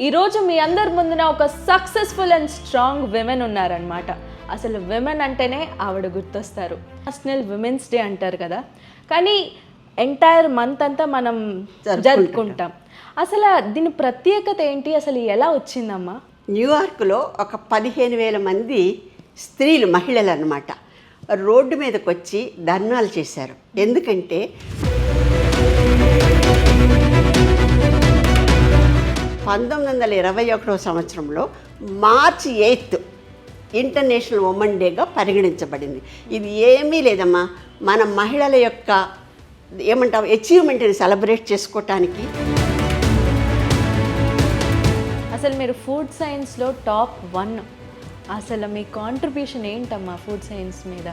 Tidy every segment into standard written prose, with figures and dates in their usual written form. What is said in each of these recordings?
ఈరోజు మీ అందరి ముందున ఒక సక్సెస్ఫుల్ అండ్ స్ట్రాంగ్ విమెన్ ఉన్నారనమాట. అసలు విమెన్ అంటేనే ఆవిడ గుర్తొస్తారు. నేషనల్ విమెన్స్ డే అంటారు కదా, కానీ ఎంటైర్ మంత్ అంతా మనం జరుపుకుంటాం. అసలు దీని ప్రత్యేకత ఏంటి, అసలు ఎలా వచ్చిందమ్మా? న్యూయార్క్లో ఒక 15,000 మంది స్త్రీలు, మహిళలు అన్నమాట, రోడ్డు మీదకి వచ్చి ధర్నాలు చేశారు. ఎందుకంటే 1921 సంవత్సరంలో మార్చి 8 ఇంటర్నేషనల్ ఉమెన్ డేగా పరిగణించబడింది. ఇది ఏమీ లేదమ్మా, మన మహిళల యొక్క ఏమంటాం అచీవ్మెంట్ని సెలబ్రేట్ చేసుకోవటానికి. అసలు మీరు ఫుడ్ సైన్స్లో టాప్ 1, అసలు మీ కాంట్రిబ్యూషన్ ఏంటమ్మా ఫుడ్ సైన్స్ మీద?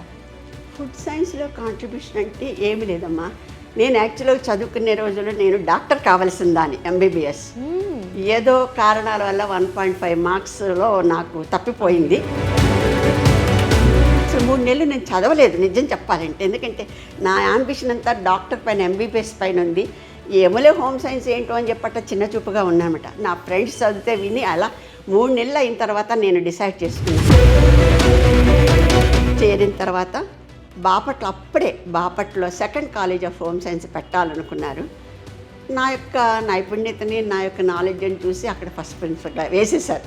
ఫుడ్ సైన్స్లో కాంట్రిబ్యూషన్ అంటే ఏమీ లేదమ్మా, నేను యాక్చువల్గా చదువుకునే రోజుల్లో నేను డాక్టర్ కావాల్సిన దాన్ని, MBBS. ఏదో కారణాల వల్ల 1.5 మార్క్స్లో నాకు తప్పిపోయింది. 3 నెలలు నేను చదవలేదు నిజం చెప్పాలంటే, ఎందుకంటే నా యాంబిషన్ అంతా డాక్టర్ పైన, MBBS పైన ఉంది. ఏమోలే హోమ్ సైన్స్ ఏంటో అని చెప్పట చిన్న చూపుగా ఉన్నానమాట. నా ఫ్రెండ్స్ చదివితే విని అలా 3 నెలలు అయిన తర్వాత నేను డిసైడ్ చేసుకున్నాను. చేరిన తర్వాత బాపట్లో second college of home science పెట్టాలనుకున్నారు. నా యొక్క నైపుణ్యతని, నా యొక్క నాలెడ్జ్ని చూసి అక్కడ ఫస్ట్ ప్రిన్సిపల్గా వేసేశారు.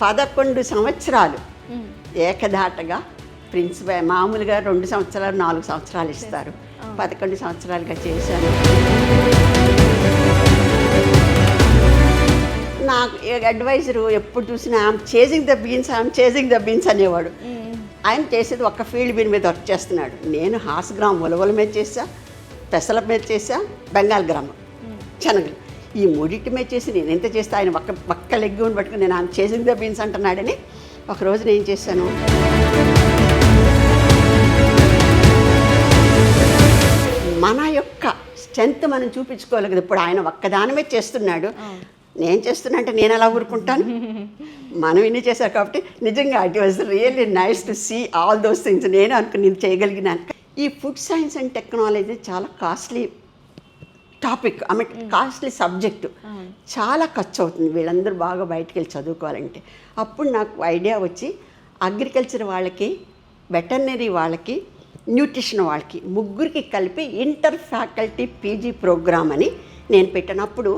11 సంవత్సరాలు ఏకధాటగా ప్రిన్సిపల్. మామూలుగా 2 సంవత్సరాలు 4 సంవత్సరాలు ఇస్తారు, 11 సంవత్సరాలుగా చేశాను. నాకు అడ్వైజరు ఎప్పుడు చూసినా ఐఎమ్ చేసింగ్ ద బీన్స్ అనేవాడు. ఆయన చేసేది ఒక ఫీల్డ్ మీద వర్క్ చేస్తున్నాడు. నేను హాస్గ్రామ్ ఉలవల మీద చేసా, పెసల మీద చేసా, బెంగాల్ గ్రామం శనగలు, ఈ మూడింటి మీద చేసి నేను ఎంత చేస్తే ఆయన ఒక్క లెగ్గుని పట్టుకుని నేను ఆయన చేసింగ్ ద బీన్స్ అంటున్నాడని ఒకరోజు నేను చేశాను. మన యొక్క స్ట్రెంత్ మనం చూపించుకోవాలి కదా. ఇప్పుడు ఆయన ఒక్కదానమే చేస్తున్నాడు, నేను చేస్తున్నా అంటే నేను ఎలా ఊరుకుంటాను? మనం ఇన్ని చేశారు కాబట్టి నిజంగా it was really nice to see all those things. నేను అనుకుని నేను చేయగలిగినాను. ఈ ఫుడ్ సైన్స్ అండ్ టెక్నాలజీ చాలా costly topic, I mean costly subject. చాలా ఖర్చు అవుతుంది వీళ్ళందరూ బాగా బయటికి వెళ్ళి చదువుకోవాలంటే. అప్పుడు నాకు ఐడియా వచ్చి అగ్రికల్చర్ వాళ్ళకి, వెటర్నరీ వాళ్ళకి, న్యూట్రిషన్ వాళ్ళకి ముగ్గురికి కలిపి ఇంటర్ ఫ్యాకల్టీ PG ప్రోగ్రామ్ అని నేను పెట్టినప్పుడు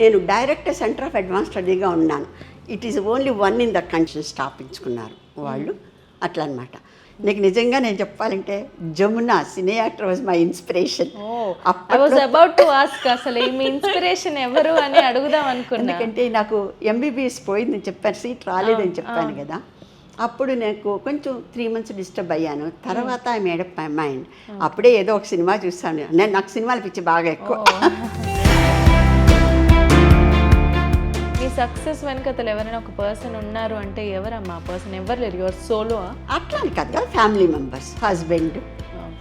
నేను డైరెక్టర్ సెంటర్ ఆఫ్ అడ్వాన్స్ స్టడీగా ఉన్నాను. It is only 1 in the country స్థాపించుకున్నారు వాళ్ళు. అట్లా అనమాట. నీకు నిజంగా నేను చెప్పాలంటే Jamuna cine actor was my inspiration. I was about to ask అసలు మీ ఇన్స్పిరేషన్ ఎవరు అని అడుగుదాం అనుకున్నా. ఎందుకంటే నాకు MBBS పోయిందని చెప్పాను, సీట్ రాలేదని చెప్పాను కదా. అప్పుడు నాకు కొంచెం 3 months డిస్టర్బ్ అయ్యాను. తర్వాత I made up my mind. అప్పుడే ఏదో ఒక సినిమా చూస్తాను. నాకు సినిమాలు పిచ్చి బాగా ఎక్కువ. మీ సక్సెస్ వెనకతలు ఎవరైనా ఒక పర్సన్ ఉన్నారు అంటే ఎవరమ్మా ఆ పర్సన్? ఎవరు లేరు, యువర్ సోలో? అట్లా అని కదా, ఫ్యామిలీ మెంబర్స్, హస్బెండ్,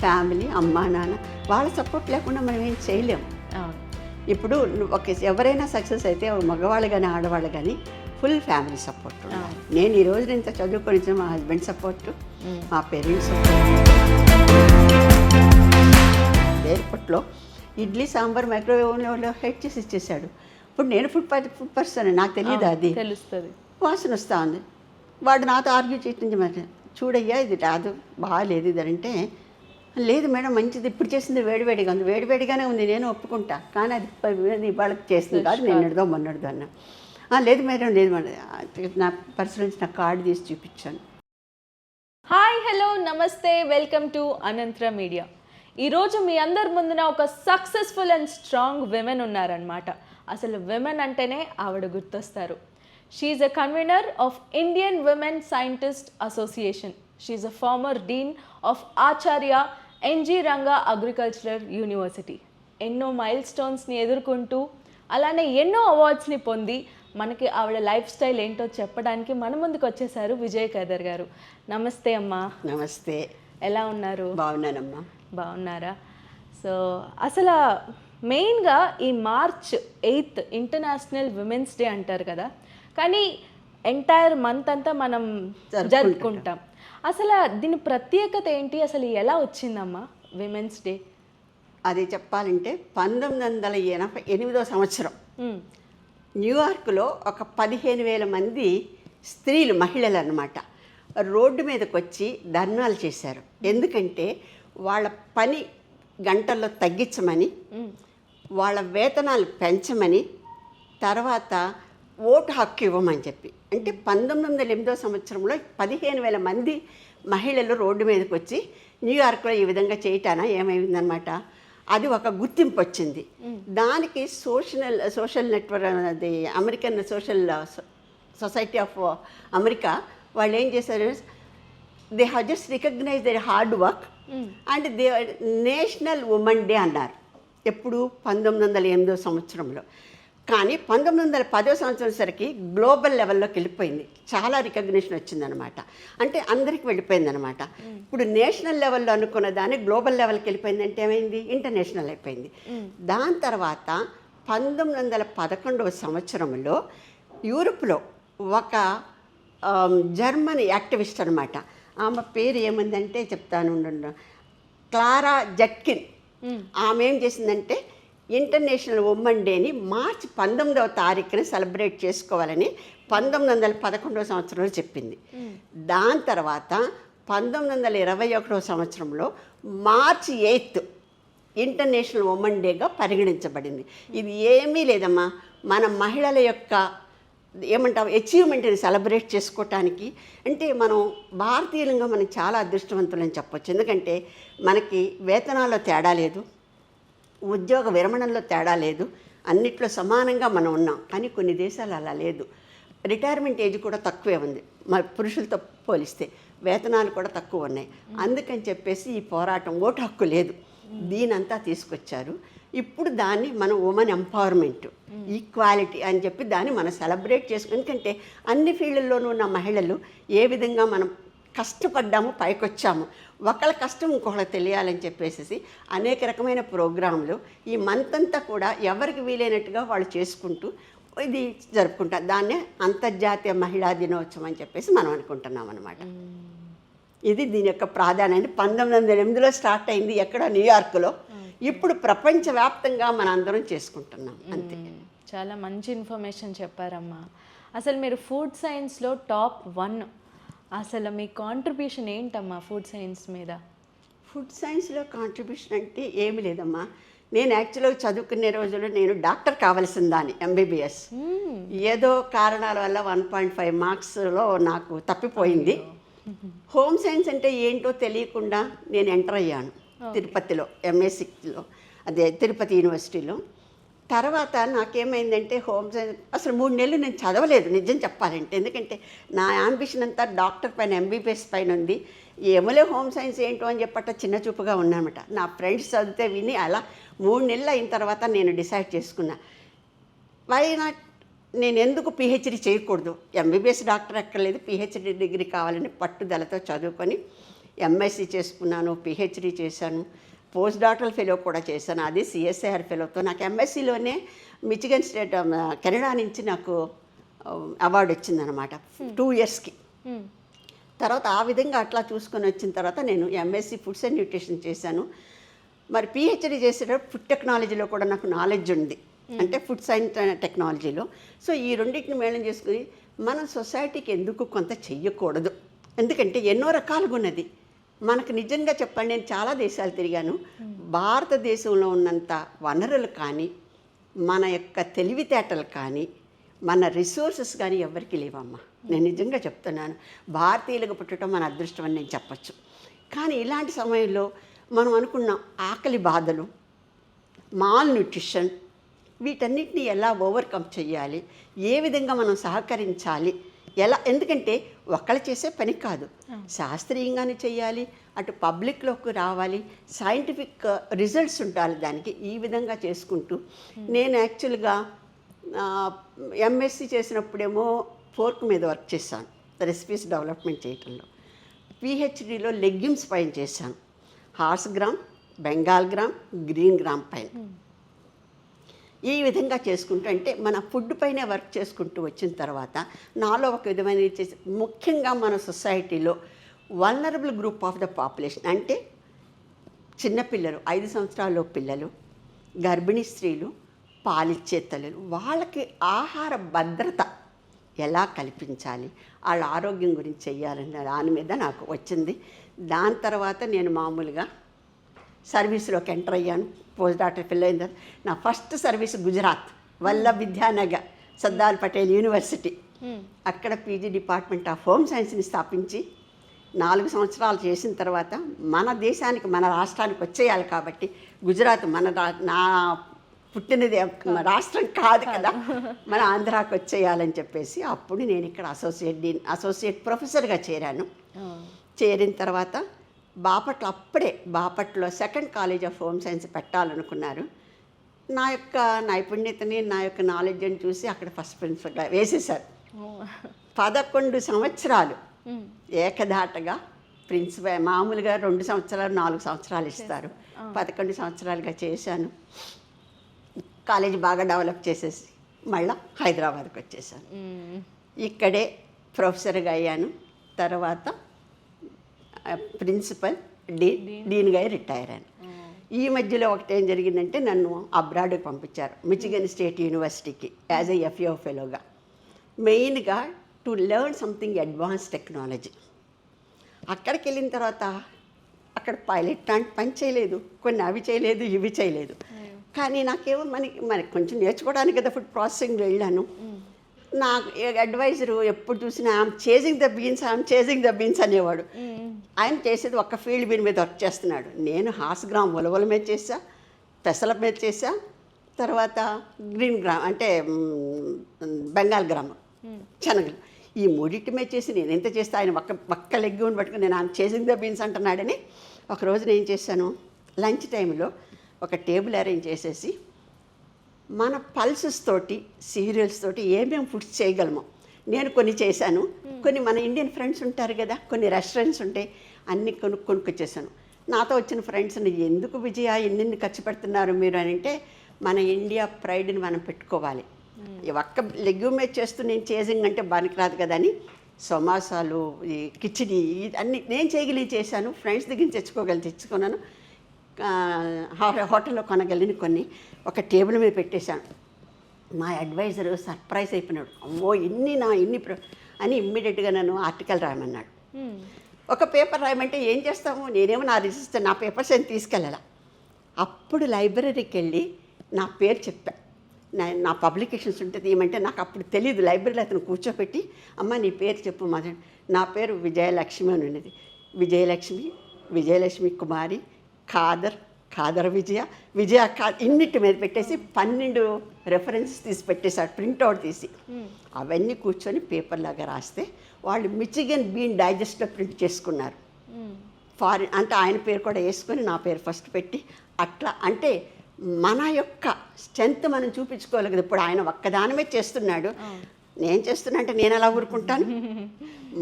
ఫ్యామిలీ, అమ్మా నాన్న, వాళ్ళ సపోర్ట్ లేకుండా మనం ఏం చేయలేము. ఇప్పుడు ఎవరైనా సక్సెస్ అయితే మగవాళ్ళు కానీ ఆడవాళ్ళు కానీ ఫుల్ ఫ్యామిలీ సపోర్ట్. నేను ఈ రోజు ఇంత చదువుకొని మా హస్బెండ్ సపోర్టు, మా పేరెంట్స్ సపోర్ట్. ఎయిర్పోర్ట్లో ఇడ్లీ సాంబార్ మైక్రోవేవ్లో హీట్ చేసి ఇచ్చేసాడు. ఇప్పుడు నేను ఫుడ్ పర్సన్, నాకు తెలియదు, అది తెలుస్తుంది, వాసన వస్తూ ఉంది. వాడు నాతో ఆర్గ్యూ చేయించి చూడయ్యా ఇది రాదు, బాగాలేదు ఇది అంటే, లేదు మేడం మంచిది, ఇప్పుడు చేసింది వేడివేడిగా ఉంది. వేడివేడిగానే ఉంది, నేను ఒప్పుకుంటా, కానీ అది వాళ్ళకి చేసింది కాదు, నిన్నటిదో మొన్నటిదో అన్నా. లేదు మేడం, లేదు మేడం, నా పర్స్ నుంచి నా కార్డు తీసి చూపించాను. హాయ్, హలో, నమస్తే, వెల్కమ్ టు అనంత్ర మీడియా. ఈరోజు మీ అందరి ముందున ఒక సక్సెస్ఫుల్ అండ్ స్ట్రాంగ్ విమెన్ ఉన్నారనమాట. అసలు విమెన్ అంటేనే ఆవిడ గుర్తొస్తారు. She's a convener of Indian women scientist association. She's a former dean of Acharya NG Ranga agricultural university. ఎన్నో మైల్ స్టోన్స్ని ఎదుర్కొంటూ అలానే ఎన్నో అవార్డ్స్ని పొంది మనకి ఆవిడ లైఫ్ స్టైల్ ఏంటో చెప్పడానికి మన ముందుకు వచ్చేసారు విజయ్ కేదార్ గారు. నమస్తే అమ్మా. నమస్తే. ఎలా ఉన్నారు? బాగున్నానమ్మా. బాగున్నారా? సో అసలు మెయిన్గా ఈ March 8 ఇంటర్నేషనల్ విమెన్స్ డే అంటారు కదా, కానీ ఎంటైర్ మంత్ అంతా మనం జరుపుకుంటాం. అసలు దీని ప్రత్యేకత ఏంటి, అసలు ఎలా వచ్చిందమ్మా విమెన్స్ డే? అది చెప్పాలంటే 1988 సంవత్సరం న్యూయార్క్లో ఒక 15,000 మంది స్త్రీలు, మహిళలు అన్నమాట, రోడ్డు మీదకి వచ్చి ధర్నాలు చేశారు. ఎందుకంటే వాళ్ళ పని గంటల్లో తగ్గించమని, వాళ్ళ వేతనాలు పెంచమని, తర్వాత ఓటు హక్కు ఇవ్వమని చెప్పి. అంటే 1908 సంవత్సరంలో 15,000 మంది మహిళలు రోడ్డు మీదకి వచ్చి న్యూయార్క్లో ఈ విధంగా చేయటాన ఏమైందనమాట, అది ఒక గుర్తింపు వచ్చింది. దానికి సోషల్ నెట్వర్క్, అది అమెరికన్ సొసైటీ ఆఫ్ అమెరికా వాళ్ళు ఏం చేశారు, they have just recognise their hard work and they national women day అన్నారు. ఎప్పుడు 1908 సంవత్సరంలో. కానీ 1910 సంవత్సరం సరికి గ్లోబల్ లెవెల్లోకి వెళ్ళిపోయింది, చాలా రికగ్నిషన్ వచ్చిందనమాట. అంటే అందరికి వెళ్ళిపోయిందనమాట. ఇప్పుడు నేషనల్ లెవెల్లో అనుకున్న దాన్ని గ్లోబల్ లెవెల్కి వెళ్ళిపోయిందంటే ఏమైంది, ఇంటర్నేషనల్ అయిపోయింది. దాని తర్వాత 1911 సంవత్సరంలో యూరోప్లో ఒక జర్మన్ యాక్టివిస్ట్ అనమాట, ఆమె పేరు ఏమందంటే చెప్తాను, క్లారా జట్కిన్. ఆమె ఏం చేసిందంటే ఇంటర్నేషనల్ ఉమెన్ డేని మార్చి 19వ తారీఖున సెలబ్రేట్ చేసుకోవాలని 1911 సంవత్సరంలో చెప్పింది. దాని తర్వాత 1921 సంవత్సరంలో మార్చి 8 ఇంటర్నేషనల్ ఉమెన్ డేగా పరిగణించబడింది. ఇది ఏమీ లేదమ్మా, మన మహిళల యొక్క ఏమంటాం అచీవ్మెంట్ని సెలబ్రేట్ చేసుకోవటానికి. అంటే మనం భారతీయులంగా మనం చాలా అదృష్టవంతులని చెప్పొచ్చు. ఎందుకంటే మనకి వేతనాల్లో తేడా లేదు, ఉద్యోగ విరమణంలో తేడా లేదు, అన్నిట్లో సమానంగా మనం ఉన్నాం. కానీ కొన్ని దేశాలు అలా లేదు. రిటైర్మెంట్ ఏజ్ కూడా తక్కువే ఉంది పురుషులతో పోలిస్తే, వేతనాలు కూడా తక్కువ ఉన్నాయి. అందుకని చెప్పేసి ఈ పోరాటం, ఓటు హక్కు లేదు, దీనంతా తీసుకొచ్చారు. ఇప్పుడు దాన్ని మనం ఉమెన్ ఎంపవర్మెంట్, ఈక్వాలిటీ అని చెప్పి దాన్ని మనం సెలబ్రేట్ చేసుకుని, ఎందుకంటే అన్ని ఫీల్డ్ల్లోనూ ఉన్న మహిళలు ఏ విధంగా మనం కష్టపడ్డాము, పైకొచ్చాము, ఒకళ్ళ కష్టం ఇంకొకళ్ళకి తెలియాలని చెప్పేసి అనేక రకమైన ప్రోగ్రాంలు ఈ మంత్ అంతా కూడా ఎవరికి వీలైనట్టుగా వాళ్ళు చేసుకుంటూ ఇది జరుపుకుంటారు. దాన్నే అంతర్జాతీయ మహిళా దినోత్సవం అని చెప్పేసి మనం అనుకుంటున్నాం అనమాట. ఇది దీని యొక్క ప్రాధాన్యత. 1908లో స్టార్ట్ అయింది ఎక్కడ, న్యూయార్క్లో. ఇప్పుడు ప్రపంచవ్యాప్తంగా మన అందరం చేసుకుంటున్నాం అంతే. చాలా మంచి ఇన్ఫర్మేషన్ చెప్పారమ్మా. అసలు మీరు ఫుడ్ సైన్స్లో టాప్ 1, అసలు మీ కాంట్రిబ్యూషన్ ఏంటమ్మా ఫుడ్ సైన్స్ మీద? ఫుడ్ సైన్స్లో కాంట్రిబ్యూషన్ అంటే ఏమి లేదమ్మా, నేను యాక్చువల్గా చదువుకునే రోజుల్లో నేను డాక్టర్ కావాల్సిన దాన్ని, ఎంబీబీఎస్. ఏదో కారణాల వల్ల 1.5 మార్క్స్లో నాకు తప్పిపోయింది. హోమ్ సైన్స్ అంటే ఏంటో తెలియకుండా నేను ఎంటర్ అయ్యాను తిరుపతిలో, ఎంఎస్సిలో, అదే తిరుపతి యూనివర్సిటీలో. తర్వాత నాకేమైందంటే హోమ్ సైన్స్ అసలు 3 నెలలు నేను చదవలేదు నిజం చెప్పాలంటే. ఎందుకంటే నా యాంబిషన్ అంతా డాక్టర్ పైన, ఎంబీబీఎస్ పైన ఉంది. ఏమలే హోమ్ సైన్స్ ఏంటో అని చెప్పట చిన్న చూపుగా ఉన్నానమాట. నా ఫ్రెండ్స్ చదివితే విని అలా 3 నెలలు అయిన తర్వాత నేను డిసైడ్ చేసుకున్నా, వై నాట్, నేను ఎందుకు పిహెచ్డి చేయకూడదు, ఎంబీబీఎస్ డాక్టర్ ఎక్కర్లేదు, పిహెచ్డి డిగ్రీ కావాలని పట్టుదలతో చదువుకొని ఎంఎస్సి చేసుకున్నాను, పిహెచ్డి చేశాను, పోస్ట్ డాక్టరల్ ఫెలో కూడా చేశాను. అది సిఎస్ఐఆర్ ఫెలోతో. నాకు ఎంఎస్సిలోనే మిచిగన్ స్టేట్, కెనడా నుంచి నాకు అవార్డు వచ్చిందనమాట 2 ఇయర్స్కి. తర్వాత ఆ విధంగా అట్లా చూసుకొని వచ్చిన తర్వాత నేను ఎంఎస్సి ఫుడ్స్ అండ్ న్యూట్రిషన్ చేశాను. మరి పిహెచ్డి చేసేటప్పుడు ఫుడ్ టెక్నాలజీలో కూడా నాకు నాలెడ్జ్ ఉంది, అంటే ఫుడ్ సైన్స్ టెక్నాలజీలో. సో ఈ రెండింటిని మేళం చేసుకుని మన సొసైటీకి ఎందుకు కొంత చెయ్యకూడదు, ఎందుకంటే ఎన్నో రకాలుగా ఉన్నది మనకు. నిజంగా చెప్పండి, నేను చాలా దేశాలు తిరిగాను, భారతదేశంలో ఉన్నంత వనరులు కానీ, మన యొక్క తెలివితేటలు కానీ, మన రిసోర్సెస్ కానీ ఎవరికి లేవమ్మా. నేను నిజంగా చెప్తున్నాను, భారతీయులకు పుట్టడం మన అదృష్టం అని నేను చెప్పచ్చు. కానీ ఇలాంటి సమయంలో మనం అనుకున్నాం ఆకలి బాధలు, మాల్ న్యూట్రిషన్, వీటన్నిటిని ఎలా ఓవర్కమ్ చేయాలి, ఏ విధంగా మనం సహకరించాలి, ఎలా, ఎందుకంటే ఒకళ్ళు చేసే పని కాదు, శాస్త్రీయంగానే చేయాలి, అటు పబ్లిక్లోకి రావాలి, సైంటిఫిక్ రిజల్ట్స్ ఉండాలి దానికి. ఈ విధంగా చేసుకుంటూ నేను యాక్చువల్గా ఎంఎస్సి చేసినప్పుడేమో పోర్క్ మీద వర్క్ చేశాను, రెసిపీస్ డెవలప్మెంట్ చేయటంలో. పిహెచ్డిలో లెగ్యూమ్స్ పైన చేశాను, horse gram, Bengal gram, green gram పైన. ఈ విధంగా చేసుకుంటూ, అంటే మన ఫుడ్ పైనే వర్క్ చేసుకుంటూ వచ్చిన తర్వాత నాలో ఒక విధమైన చేసి, ముఖ్యంగా మన సొసైటీలో vulnerable group of the population, అంటే చిన్నపిల్లలు, 5 సంవత్సరాల పిల్లలు, గర్భిణీ స్త్రీలు, పాలిచ్చే తల్లులు వాళ్ళకి ఆహార భద్రత ఎలా కల్పించాలి, వాళ్ళ ఆరోగ్యం గురించి చెయ్యాలన్న దాని మీద నాకు వచ్చింది. దాని తర్వాత నేను మామూలుగా సర్వీస్లోకి ఎంటర్ అయ్యాను. పోస్ట్ డాక్టర్ ఫిల్ అయిన తర్వాత నా first service Gujarat Vallabh Vidyanagar Sardar Patel university. అక్కడ పీజీ డిపార్ట్మెంట్ ఆఫ్ హోమ్ సైన్స్ని స్థాపించి 4 సంవత్సరాలు చేసిన తర్వాత మన దేశానికి మన రాష్ట్రానికి వచ్చేయాలి కాబట్టి గుజరాత్ నా పుట్టినది రాష్ట్రం కాదు కదా, మన ఆంధ్రాకి వచ్చేయాలని చెప్పేసి అప్పుడు నేను ఇక్కడ అసోసియేట్ ప్రొఫెసర్గా చేరాను. చేరిన తర్వాత బాపట్లో second college of home science పెట్టాలనుకున్నారు. నా యొక్క నైపుణ్యతని నా యొక్క నాలెడ్జ్ని చూసి అక్కడ ఫస్ట్ ప్రిన్సిపల్గా వేసేశారు. 11 సంవత్సరాలు ఏకధాటగా ప్రిన్సిపల్. మామూలుగా 2 సంవత్సరాలు 4 సంవత్సరాలు ఇస్తారు. 11 సంవత్సరాలుగా చేశాను. కాలేజీ బాగా డెవలప్ చేసేసి మళ్ళీ హైదరాబాద్కి వచ్చేసాను. ఇక్కడే ప్రొఫెసర్గా అయ్యాను. తర్వాత ప్రిన్సిపల్ డీన్గా రిటైర్ అయ్యాను. ఈ మధ్యలో ఒకటి ఏం జరిగిందంటే నన్ను అబ్రాడ్కి పంపించారు, మిచిగన్ స్టేట్ యూనివర్సిటీకి యాజ్ ఏ FAO ఫెలోగా. మెయిన్గా to learn something advance technology. అక్కడికి వెళ్ళిన తర్వాత అక్కడ పైలట్ లాంటి పని చేయలేదు, కొన్ని అవి చేయలేదు, ఇవి చేయలేదు. కానీ నాకేమో మనకి కొంచెం నేర్చుకోవడానికి కదా ఫుడ్ ప్రాసెసింగ్ వెళ్ళాను. నా అడ్వైజరు ఎప్పుడు చూసినా ఐఎమ్ చేసింగ్ ద బీన్స్ అనేవాడు. ఆయన చేసేది ఒక్క ఫీల్డ్ బీన్ మీద వర్క్ చేస్తున్నాడు. నేను హాస్గ్రామ్ ఉలవల మీద చేసా, పెసల మీద చేసా, తర్వాత గ్రీన్ గ్రామ్ అంటే బెంగాల్ గ్రామ్ శనగలు, ఈ మూడింటి మీద చేసి నేను ఎంత చేస్తే ఆయన ఒక్క లెగ్గుని పట్టుకుని నేను ఆయన చేసింగ్ ద బీన్స్ అంటున్నాడని ఒకరోజు నేను చేశాను. లంచ్ టైంలో ఒక టేబుల్ అరేంజ్ చేసేసి మన పల్సెస్ తోటి సీరియల్స్ తోటి ఏమేమి ఫుడ్స్ చేయగలమో నేను కొన్ని చేశాను. కొన్ని మన ఇండియన్ ఫ్రెండ్స్ ఉంటారు కదా, కొన్ని రెస్టారెంట్స్ ఉంటాయి, అన్నీ కొనుక్కొచ్చేసాను. నాతో వచ్చిన ఫ్రెండ్స్ని ఎందుకు విజయ ఎన్ని ఖర్చు పెడుతున్నారు మీరు అని అంటే, మన ఇండియా ప్రైడ్ని మనం పెట్టుకోవాలి. ఒక్క లెగ్యూమే చేస్తూ నేను చేసింగ్ అంటే బానికి రాదు కదా అని సమోసాలు, ఈ కిచిడి అన్నీ నేను చేయగలిగి చేశాను. ఫ్రెండ్స్ దగ్గర తెచ్చుకున్నాను. హోటల్లో కొనగలిగిన కొన్ని ఒక టేబుల్ మీద పెట్టేశాను. మా అడ్వైజరు సర్ప్రైజ్ అయిపోయినాడు. అమ్మో ఇన్ని అని ఇమ్మీడియట్గా నన్ను ఆర్టికల్ రాయమన్నాడు. ఒక పేపర్ రాయమంటే ఏం చేస్తాము, నేనేమో నా రిజిస్టర్ నా పేపర్స్ ఏం తీసుకెళ్ళాల. అప్పుడు లైబ్రరీకి వెళ్ళి నా పేరు చెప్పా. నా పబ్లికేషన్స్ ఉంటుంది ఏమంటే నాకు అప్పుడు తెలియదు. లైబ్రరీలో అతను కూర్చోపెట్టి అమ్మ నీ పేరు చెప్పు మా. నా పేరు విజయలక్ష్మి అని ఉన్నది. విజయలక్ష్మి కుమారి ఖాదర్ విజయ ఇన్నిటి మీద పెట్టేసి 12 రెఫరెన్సెస్ తీసి పెట్టేశాడు, ప్రింట్అవుట్ తీసి. అవన్నీ కూర్చొని పేపర్లాగా రాస్తే వాళ్ళు మిచిగన్ బీన్ డైజెస్ట్లో ప్రింట్ చేసుకున్నారు. ఫారిన్ అంటే ఆయన పేరు కూడా వేసుకొని నా పేరు ఫస్ట్ పెట్టి అట్లా. అంటే మన యొక్క స్ట్రెంత్ మనం చూపించుకోవాలి కదా. ఇప్పుడు ఆయన ఒక్కదానమే చేస్తున్నాడు, నేను చేస్తున్నా అంటే నేను ఎలా ఊరుకుంటాను.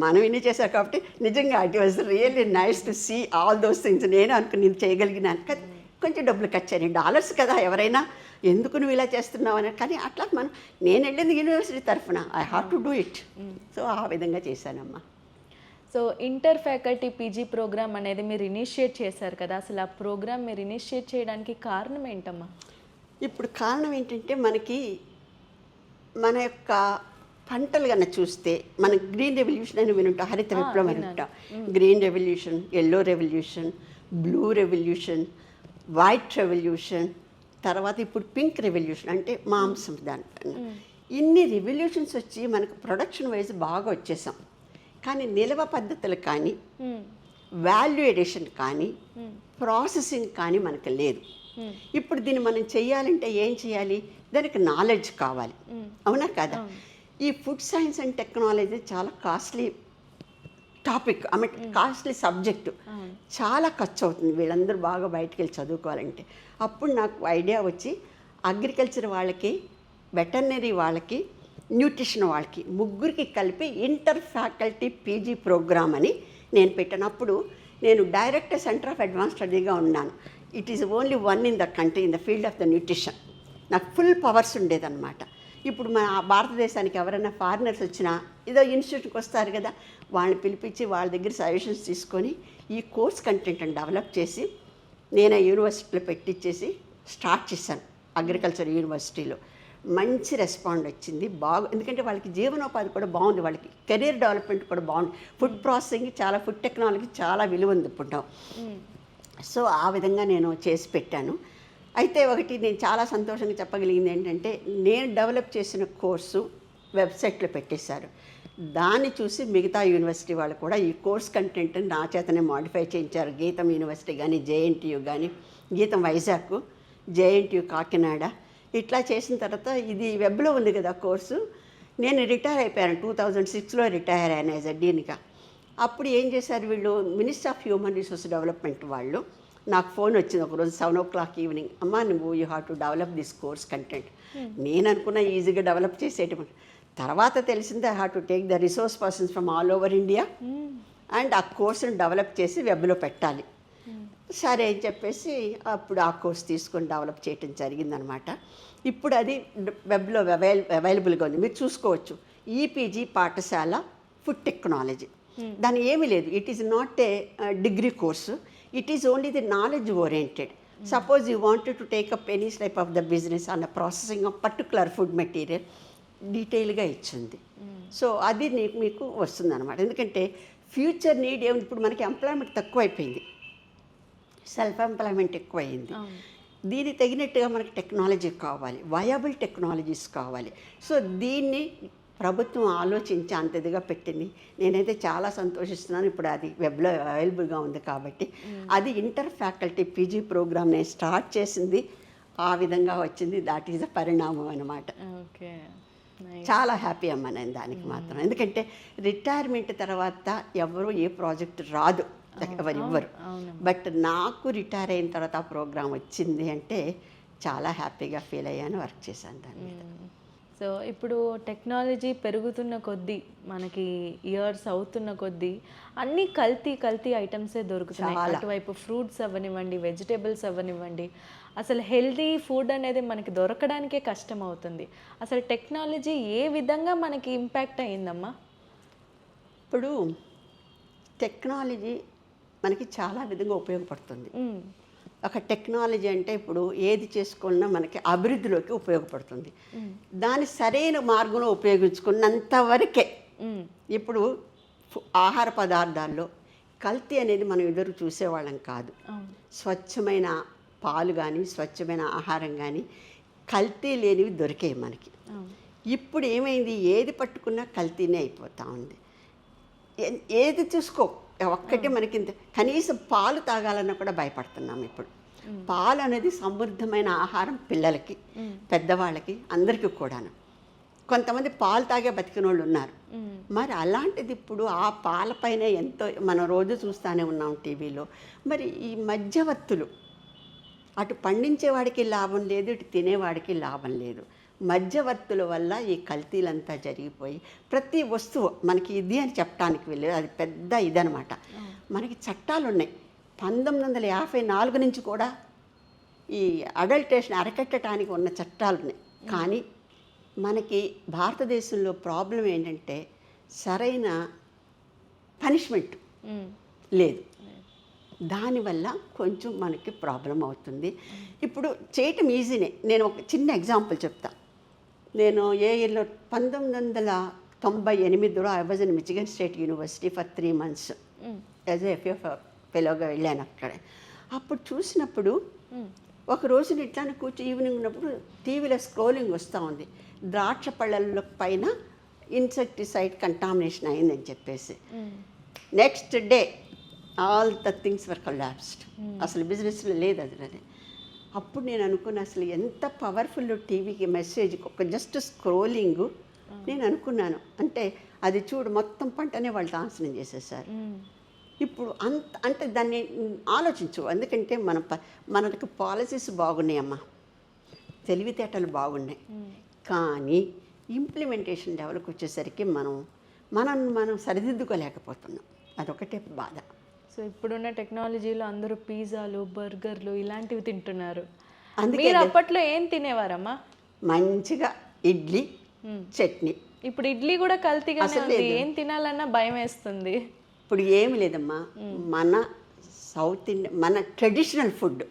మనం ఇన్ని చేశారు కాబట్టి నిజంగా it was really nice to see all those things. నేను అనుకుని నేను చేయగలిగినాను కదా. కొంచెం డబ్బులు ఖర్చు అయినాయి, డాలర్స్ కదా, ఎవరైనా ఎందుకు నువ్వు ఇలా చేస్తున్నావు అని. కానీ అట్లా నేను వెళ్ళింది యూనివర్సిటీ తరఫున, I have to do it. So ఆ విధంగా చేశానమ్మా. So inter faculty PG program అనేది మీరు ఇనిషియేట్ చేశారు కదా, అసలు ఆ ప్రోగ్రామ్ మీరు ఇనిషియేట్ చేయడానికి కారణం ఏంటమ్మా? ఇప్పుడు కారణం ఏంటంటే మనకి మన యొక్క పంటలు కన్నా చూస్తే మన గ్రీన్ రెవల్యూషన్ అని వినుంటాం, హరిత విప్లవం అని ఉంటాం. Green revolution, yellow revolution, blue revolution, white revolution, తర్వాత ఇప్పుడు పింక్ రెవల్యూషన్ అంటే మాంసం. దానిపైన ఇన్ని రెవల్యూషన్స్ వచ్చి మనకు ప్రొడక్షన్ వైజ్ బాగా వచ్చేసాం. కానీ నిల్వ పద్ధతులు కానీ, వాల్యూ ఎడిషన్ కానీ, ప్రాసెసింగ్ కానీ మనకు లేదు. ఇప్పుడు దీన్ని మనం చేయాలంటే ఏం చేయాలి, దానికి నాలెడ్జ్ కావాలి, అవునా కదా. ఈ ఫుడ్ సైన్స్ అండ్ టెక్నాలజీ చాలా కాస్ట్లీ టాపిక్, కాస్ట్లీ సబ్జెక్టు, చాలా ఖర్చు అవుతుంది వీళ్ళందరూ బాగా బయటికి వెళ్ళి చదువుకోవాలంటే. అప్పుడు నాకు ఐడియా వచ్చి అగ్రికల్చర్ వాళ్ళకి, వెటర్నరీ వాళ్ళకి, న్యూట్రిషన్ వాళ్ళకి ముగ్గురికి కలిపి ఇంటర్ ఫ్యాకల్టీ పీజీ ప్రోగ్రామ్ అని నేను పెట్టాను. అప్పుడు నేను డైరెక్టర్ సెంటర్ ఆఫ్ అడ్వాన్స్ స్టడీగా ఉన్నాను. It is only one in the country in the field of the nutrition. నాకు ఫుల్ పవర్స్ ఉండేదన్నమాట. ఇప్పుడు మన భారతదేశానికి ఎవరైనా ఫారినర్స్ వచ్చినా ఏదో ఇన్స్టిట్యూట్కి వస్తారు కదా, వాళ్ళని పిలిపించి వాళ్ళ దగ్గర సజెషన్స్ తీసుకొని ఈ కోర్స్ కంటెంట్ని డెవలప్ చేసి నేను యూనివర్సిటీలో పెట్టించేసి స్టార్ట్ చేశాను. అగ్రికల్చర్ యూనివర్సిటీలో. మంచి రెస్పాండ్ వచ్చింది, ఎందుకంటే వాళ్ళకి జీవనోపాధి కూడా బాగుంది, వాళ్ళకి కెరీర్ డెవలప్మెంట్ కూడా బాగుంది. ఫుడ్ ప్రాసెసింగ్ చాలా, ఫుడ్ టెక్నాలజీ చాలా విలువ ఉంది ఇప్పుడు. సో ఆ విధంగా నేను చేసి పెట్టాను. అయితే ఒకటి నేను చాలా సంతోషంగా చెప్పగలిగింది ఏంటంటే, నేను డెవలప్ చేసిన కోర్సు వెబ్సైట్లో పెట్టేశారు. దాన్ని చూసి మిగతా యూనివర్సిటీ వాళ్ళు కూడా ఈ కోర్స్ కంటెంట్ నా చేతనే మాడిఫై చేయించారు. గీతం యూనివర్సిటీ కానీ, జేఎన్టీయు కానీ, గీతం వైజాగ్, జేఎన్టీయు కాకినాడ, ఇట్లా చేసిన తర్వాత ఇది వెబ్లో ఉంది కదా కోర్సు. నేను రిటైర్ అయిపోయాను, 2006లో రిటైర్ అయ్యాను యాజ్ అ డీన్గా. అప్పుడు ఏం చేశారు వీళ్ళు, ministry of human resource development వాళ్ళు నాకు ఫోన్ వచ్చింది ఒకరోజు 7 o'clock ఈవినింగ్, అమ్మా నువ్వు you have to develop this course content. నేను అనుకున్న ఈజీగా డెవలప్ చేసేటువంటి, తర్వాత తెలిసింది I have to take the resource persons from all over India and ఆ కోర్సును డెవలప్ చేసి వెబ్లో పెట్టాలి. సరే అని చెప్పేసి అప్పుడు ఆ కోర్స్ తీసుకొని డెవలప్ చేయటం జరిగిందనమాట. ఇప్పుడు అది వెబ్లో అవైలబుల్గా ఉంది, మీరు చూసుకోవచ్చు. ఈపీజీ పాఠశాల ఫుడ్ టెక్నాలజీ, దాని ఏమీ లేదు. It is not a degree course, it is only the knowledge oriented. Suppose you wanted to take up any type of the business on the processing of particular food material, డీటెయిల్గా ఇచ్చింది. So అది మీకు వస్తుంది అనమాట. ఎందుకంటే future need ఏమి, ఇప్పుడు మనకి ఎంప్లాయ్మెంట్ తక్కువైపోయింది, సెల్ఫ్ ఎంప్లాయ్మెంట్ ఎక్కువైంది. దీనికి తగినట్టుగా మనకి టెక్నాలజీ కావాలి, వయబుల్ టెక్నాలజీస్ కావాలి. సో దీన్ని ప్రభుత్వం ఆలోచించి అంత ఇదిగా పెట్టింది. నేనైతే చాలా సంతోషిస్తున్నాను. ఇప్పుడు అది వెబ్లో అవైలబుల్గా ఉంది కాబట్టి. అది ఇంటర్ ఫ్యాకల్టీ పీజీ ప్రోగ్రామ్ నేను స్టార్ట్ చేసింది ఆ విధంగా వచ్చింది. దాట్ ఈజ్ అ పరిణామం అన్నమాట. ఓకే, చాలా హ్యాపీ అమ్మా నేను దానికి మాత్రం. ఎందుకంటే రిటైర్మెంట్ తర్వాత ఎవరు ఏ ప్రాజెక్ట్ రాదు, ఎవరివ్వరు. బట్ నాకు రిటైర్ అయిన తర్వాత ఆ ప్రోగ్రాం వచ్చింది అంటే చాలా హ్యాపీగా ఫీల్ అయ్యాను, వర్క్ చేశాను దాని మీద. సో ఇప్పుడు టెక్నాలజీ పెరుగుతున్న కొద్దీ, మనకి ఇయర్స్ అవుతున్న కొద్దీ అన్నీ కల్తీ ఐటమ్సే దొరుకుతున్నాయి. అటువైపు ఫ్రూట్స్ అవ్వనివ్వండి, వెజిటేబుల్స్ అవ్వనివ్వండి, అసలు హెల్దీ ఫుడ్ అనేది మనకి దొరకడానికే కష్టం అవుతుంది. అసలు టెక్నాలజీ ఏ విధంగా మనకి ఇంపాక్ట్ అయ్యిందమ్మా? ఇప్పుడు టెక్నాలజీ మనకి చాలా విధంగా ఉపయోగపడుతుంది. ఒక టెక్నాలజీ అంటే ఇప్పుడు ఏది చేసుకున్నా మనకి అభివృద్ధిలోకి ఉపయోగపడుతుంది. దాని సరైన మార్గంలో ఉపయోగించుకున్నంత వరకే. ఇప్పుడు ఆహార పదార్థాల్లో కల్తీ అనేది మనం ఎదురు చూసేవాళ్ళం కాదు. స్వచ్ఛమైన పాలు కానీ, స్వచ్ఛమైన ఆహారం కానీ, కల్తీ లేనివి దొరికాయి మనకి. ఇప్పుడు ఏమైంది, ఏది పట్టుకున్నా కల్తీనే అయిపోతూ ఉంది. ఏది చూసుకో ఒక్కటే మనకి కనీసం పాలు తాగాలన్నా కూడా భయపడుతున్నాం ఇప్పుడు. పాలు అనేది సమృద్ధమైన ఆహారం, పిల్లలకి, పెద్దవాళ్ళకి, అందరికీ కూడాను. కొంతమంది పాలు తాగే బతికిన వాళ్ళు ఉన్నారు. మరి అలాంటిది ఇప్పుడు ఆ పాలపైనే ఎంతో మనం రోజు చూస్తూనే ఉన్నాం టీవీలో. మరి ఈ మధ్యవర్తులు, అటు పండించేవాడికి లాభం లేదు, ఇటు తినేవాడికి లాభం లేదు. మధ్యవర్తుల వల్ల ఈ కల్తీలంతా జరిగిపోయి ప్రతి వస్తువు మనకి ఇది అని చెప్పడానికి వెళ్ళేది అది పెద్ద ఇదనమాట. మనకి చట్టాలు ఉన్నాయి. 1954 నుంచి కూడా ఈ అడల్టేషన్ అరకట్టడానికి ఉన్న చట్టాలు ఉన్నాయి. కానీ మనకి భారతదేశంలో ప్రాబ్లం ఏంటంటే సరైన పనిష్మెంట్ లేదు. దానివల్ల కొంచెం మనకి ప్రాబ్లం అవుతుంది. ఇప్పుడు చేయటం ఈజీనే. నేను ఒక చిన్న ఎగ్జాంపుల్ చెప్తా. నేను ఏ ఇయర్లో 1998లో I was in Michigan State University for 3 months as FF ఫెలోగా వెళ్ళాను అక్కడ. అప్పుడు చూసినప్పుడు ఒక రోజున ఇట్లానే ఈవినింగ్ ఉన్నప్పుడు టీవీలో స్క్రోలింగ్ వస్తూ ఉంది, ద్రాక్ష పళ్ళ పైన ఇన్సెక్టిసైడ్ కంటామినేషన్ అయిందని చెప్పేసి. Next day all the things were collapsed. అసలు బిజినెస్లో లేదు అది. అప్పుడు నేను అనుకున్నా అసలు ఎంత పవర్ఫుల్ టీవీకి మెసేజ్, ఒక జస్ట్ స్క్రోలింగ్. నేను అనుకున్నాను అంటే అది చూడు మొత్తం పంటనే వాళ్ళు నాశనం చేసేసారు. ఇప్పుడు అంటే దాన్ని ఆలోచించు. ఎందుకంటే మనకు పాలసీస్ బాగున్నాయమ్మా, తెలివితేటలు బాగున్నాయి, కానీ ఇంప్లిమెంటేషన్ లెవెల్కి వచ్చేసరికి మనం సరిదిద్దుకోలేకపోతున్నాం. అదొకటే బాధ. సో ఇప్పుడున్న టెక్నాలజీలో అందరూ పిజ్జాలు, బర్గర్లు ఇలాంటివి తింటున్నారు. మీరు అప్పట్లో ఏం తినేవారమ్మా? మంచిగా ఇడ్లీ, చట్నీ. ఇప్పుడు ఇడ్లీ కూడా కల్తీగానే ఉంది, ఏం తినాలన్నా భయం వేస్తుంది. ఇప్పుడు ఏమి లేదమ్మా, మన సౌత్ ఇండియా, మన ట్రెడిషనల్ ఫుడ్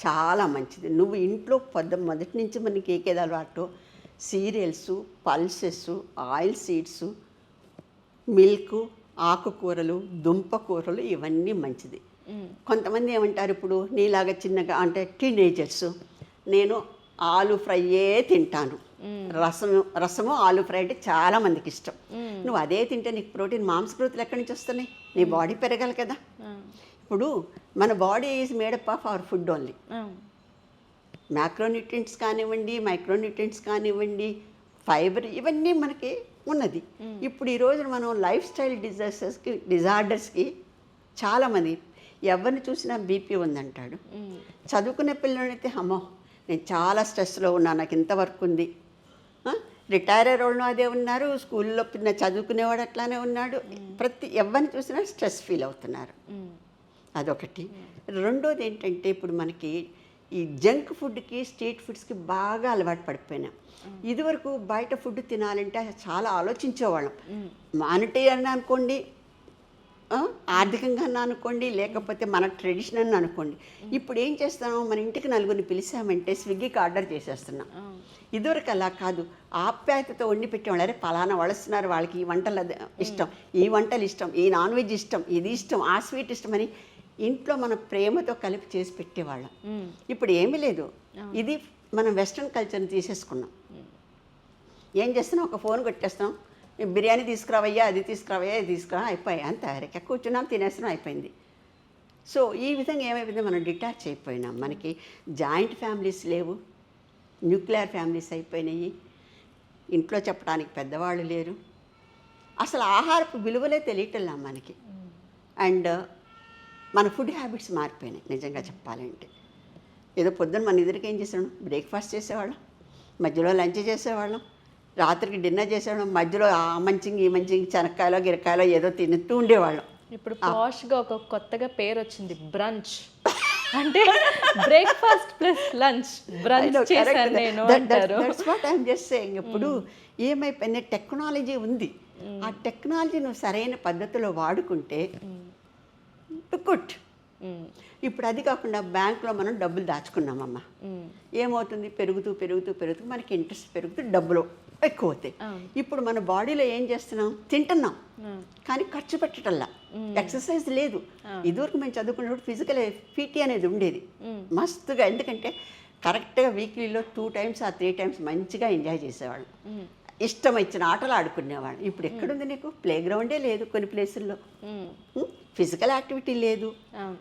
చాలా మంచిది. నువ్వు ఇంట్లో మొదటి నుంచి మనకి ఏకేది అలవాటు, serials, pulses, oil seeds, milk, ఆకుకూరలు, దుంపకూరలు ఇవన్నీ మంచిది. కొంతమంది ఏమంటారు, ఇప్పుడు నీలాగా చిన్నగా అంటే టీనేజర్స్, నేను ఆలు ఫ్రైయే తింటాను, రసము ఆలు ఫ్రై అంటే చాలా మందికి ఇష్టం. నువ్వు అదే తింటే నీకు ప్రోటీన్, మాంసకృతులు ఎక్కడి నుంచి వస్తున్నాయి? నీ బాడీ పెరగాలి కదా. ఇప్పుడు మన body is made up of our food only. Macronutrients కానివ్వండి, మైక్రోన్యూట్రియంట్స్ కానివ్వండి, ఫైబర్, ఇవన్నీ మనకి ఉన్నది. ఇప్పుడు ఈ రోజున మనం లైఫ్ స్టైల్ డిజార్డర్స్కి చాలామంది, ఎవరిని చూసినా బీపీ ఉందంటాడు. చదువుకునే పిల్లలైతే అమ్మో నేను చాలా స్ట్రెస్లో ఉన్నాను, నాకు ఇంత వర్క్ ఉంది. రిటైర్ అయ్యే వాళ్ళు అదే ఉన్నారు, స్కూల్లో చదువుకునేవాడు అట్లానే ఉన్నాడు. ఎవరిని చూసినా స్ట్రెస్ ఫీల్ అవుతున్నారు. అదొకటి. రెండోది ఏంటంటే, ఇప్పుడు మనకి ఈ జంక్ ఫుడ్కి, స్ట్రీట్ ఫుడ్స్కి బాగా అలవాటు పడిపోయినాం. ఇదివరకు బయట ఫుడ్ తినాలంటే చాలా ఆలోచించేవాళ్ళం. మానిటరీ అని అనుకోండి, ఆర్థికంగా అనుకోండి, లేకపోతే మన ట్రెడిషన్ అని అనుకోండి. ఇప్పుడు ఏం చేస్తాం, మన ఇంటికి నలుగురిని పిలిచామంటే స్విగ్గీకి ఆర్డర్ చేసేస్తున్నాం. ఇదివరకు అలా కాదు, ఆప్యాయతతో వండి పెట్టేవాళ్ళు. అరే పలానా వాళ్ళు వస్తున్నారు, వాళ్ళకి ఈ వంటలు ఇష్టం, ఈ వంటలు ఇష్టం, ఈ నాన్ వెజ్ ఇష్టం, ఇది ఇష్టం, ఆ స్వీట్ ఇష్టం అని ఇంట్లో మన ప్రేమతో కలిపి చేసి పెట్టేవాళ్ళం. ఇప్పుడు ఏమీ లేదు. ఇది మనం వెస్ట్రన్ కల్చర్ని తీసేసుకున్నాం. ఏం చేస్తున్నాం, ఒక ఫోన్ కొట్టేస్తాం, బిర్యానీ తీసుకురావయ్యా, అది తీసుకురావయ్యా, ఇది తీసుకురా, అయిపోయాయి, అంత ఎక్క కూర్చున్నాం, తినేస్తున్నాం, అయిపోయింది. సో ఈ విధంగా ఏమైపోయింది, మనం డిటాచ్ అయిపోయినాం. మనకి జాయింట్ ఫ్యామిలీస్ లేవు, న్యూక్లియర్ ఫ్యామిలీస్ అయిపోయినాయి. ఇంట్లో చెప్పడానికి పెద్దవాళ్ళు లేరు. అసలు ఆహారపు విలువలే తెలియటల్లా మనకి. అండ్ మన ఫుడ్ హ్యాబిట్స్ మారిపోయినాయి. నిజంగా చెప్పాలంటే, ఏదో పొద్దున్న మన ఇద్దరికి ఏం చేసేవాళ్ళం, బ్రేక్ఫాస్ట్ చేసేవాళ్ళం, మధ్యలో లంచ్ చేసేవాళ్ళం, రాత్రికి డిన్నర్ చేసేవాళ్ళం, మధ్యలో ఆ మంచింగ్ ఈ మంచింగ్ శనక్కాయలో గిరకాయలో ఏదో తింటూ ఉండేవాళ్ళం. ఇప్పుడు పాష్గా ఒక కొత్తగా పేరు వచ్చింది, బ్రంచ్. అంటే బ్రేక్ఫాస్ట్ ప్లస్ లంచ్, బ్రంచ్ చేశాను నేను అంటారు. That's what I'm just saying. ఇప్పుడు ఏమైపోయింది, టెక్నాలజీ ఉంది. ఆ టెక్నాలజీ నువ్వు సరైన పద్ధతిలో వాడుకుంటే గుడ్. ఇప్పుడు అది కాకుండా బ్యాంకులో మనం డబ్బులు దాచుకున్నామమ్మా, ఏమవుతుంది, పెరుగుతూ పెరుగుతూ పెరుగుతూ మనకి ఇంట్రెస్ట్ పెరుగుతూ డబ్బులు ఎక్కువ అవుతాయి. ఇప్పుడు మన బాడీలో ఏం చేస్తున్నాం, తింటున్నాం కానీ ఖర్చు పెట్టటల్లా, ఎక్సర్సైజ్ లేదు. ఇదివరకు మేము చదువుకున్నప్పుడు ఫిజికల్ పీటీ అనేది ఉండేది మస్తుగా. ఎందుకంటే కరెక్ట్గా వీక్లీలో 2 times or 3 times మంచిగా ఎంజాయ్ చేసేవాళ్ళం, ఇష్టం ఇచ్చిన ఆటలు ఆడుకునేవాళ్ళం. ఇప్పుడు ఎక్కడుంది నీకు, ప్లే గ్రౌండే లేదు కొన్ని ప్లేసుల్లో, ఫిజికల్ యాక్టివిటీ లేదు.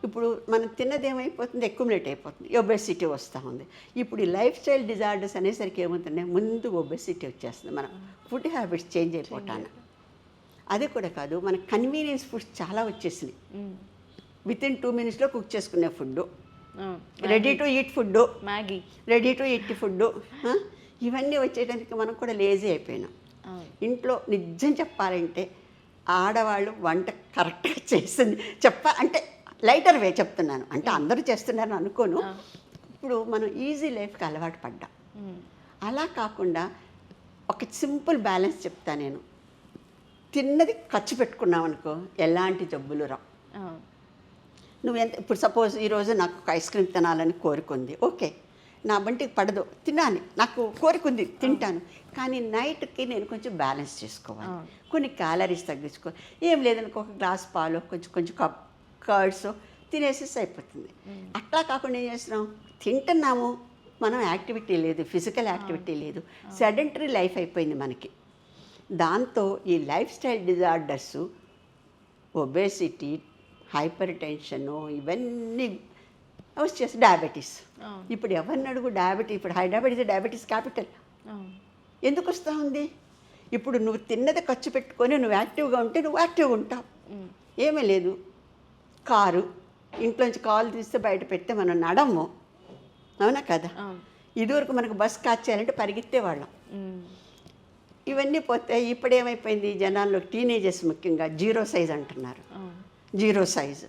ఇప్పుడు మనం తిన్నది ఏమైపోతుంది, అక్యుములేట్ అయిపోతుంది, ఒబెసిటీ వస్తూ ఉంది. ఇప్పుడు ఈ లైఫ్ స్టైల్ డిజార్డర్స్ అనేసరికి ఏమవుతున్నాయి, ముందు ఒబెసిటీ వచ్చేస్తుంది, మన ఫుడ్ హ్యాబిట్స్ చేంజ్ అయిపోతాను. అదే కూడా కాదు, మన కన్వీనియన్స్ ఫుడ్స్ చాలా వచ్చేసినాయి. వితిన్ 2 minutesలో కుక్ చేసుకునే food, ready to eat food, Maggi, ready to eat food, ఇవన్నీ వచ్చేటానికి మనం కూడా లేజీ అయిపోయినాం. ఇంట్లో నిజం చెప్పాలంటే ఆడవాళ్ళు వంట కరెక్ట్గా చేసింది అంటే లైటర్ వే చెప్తున్నాను, అంటే అందరూ చేస్తున్నారని అనుకోను. ఇప్పుడు మనం ఈజీ లైఫ్కి అలవాటు పడ్డాం. అలా కాకుండా ఒక సింపుల్ బ్యాలెన్స్ చెప్తా నేను. తిన్నది ఖర్చు పెట్టుకున్నాం అనుకో, ఎలాంటి జబ్బులు రావు. నువ్వు ఇప్పుడు సపోజ్ ఈరోజు నాకు ఒక ఐస్ క్రీమ్ తినాలని కోరుకుంది, ఓకే, నా బంటికి పడదు, తినాలి, నాకు కోరుకుంది, తింటాను. కానీ నైట్కి నేను కొంచెం బ్యాలెన్స్ చేసుకోవాలి, కొన్ని క్యాలరీస్ తగ్గించుకోవాలి. ఏం లేదనుకో, ఒక గ్లాస్ పాలు, కొంచెం కర్డ్స్ తినేసేసి అయిపోతుంది. అట్లా కాకుండా ఏం చేస్తున్నాం, తింటున్నాము, మనం యాక్టివిటీ లేదు, ఫిజికల్ యాక్టివిటీ లేదు, సెడెంటరీ లైఫ్ అయిపోయింది మనకి. దాంతో ఈ life style disorders, obesity, hyper tension, ఇవన్నీ వచ్చేసి డయాబెటీస్. ఇప్పుడు ఎవరిని అడుగు డయాబెటీస్, ఇప్పుడు డయాబెటీస్ క్యాపిటల్. ఎందుకు వస్తూ ఉంది, ఇప్పుడు నువ్వు తిన్నది ఖర్చు పెట్టుకొని నువ్వు యాక్టివ్గా ఉంటే నువ్వు యాక్టివ్గా ఉంటావు. ఏమీ లేదు, కారు ఇంట్లోంచి కాలు తీస్తే బయట పెడితే మనం నడము, అవునా కదా. ఇదివరకు మనకు బస్ క్యాచ్ చేయాలంటే పరిగెత్తేవాళ్ళం. ఇవన్నీ పోతే ఇప్పుడు ఏమైపోయింది, జనాల్లో టీనేజర్స్ ముఖ్యంగా 0 size అంటున్నారు. 0 size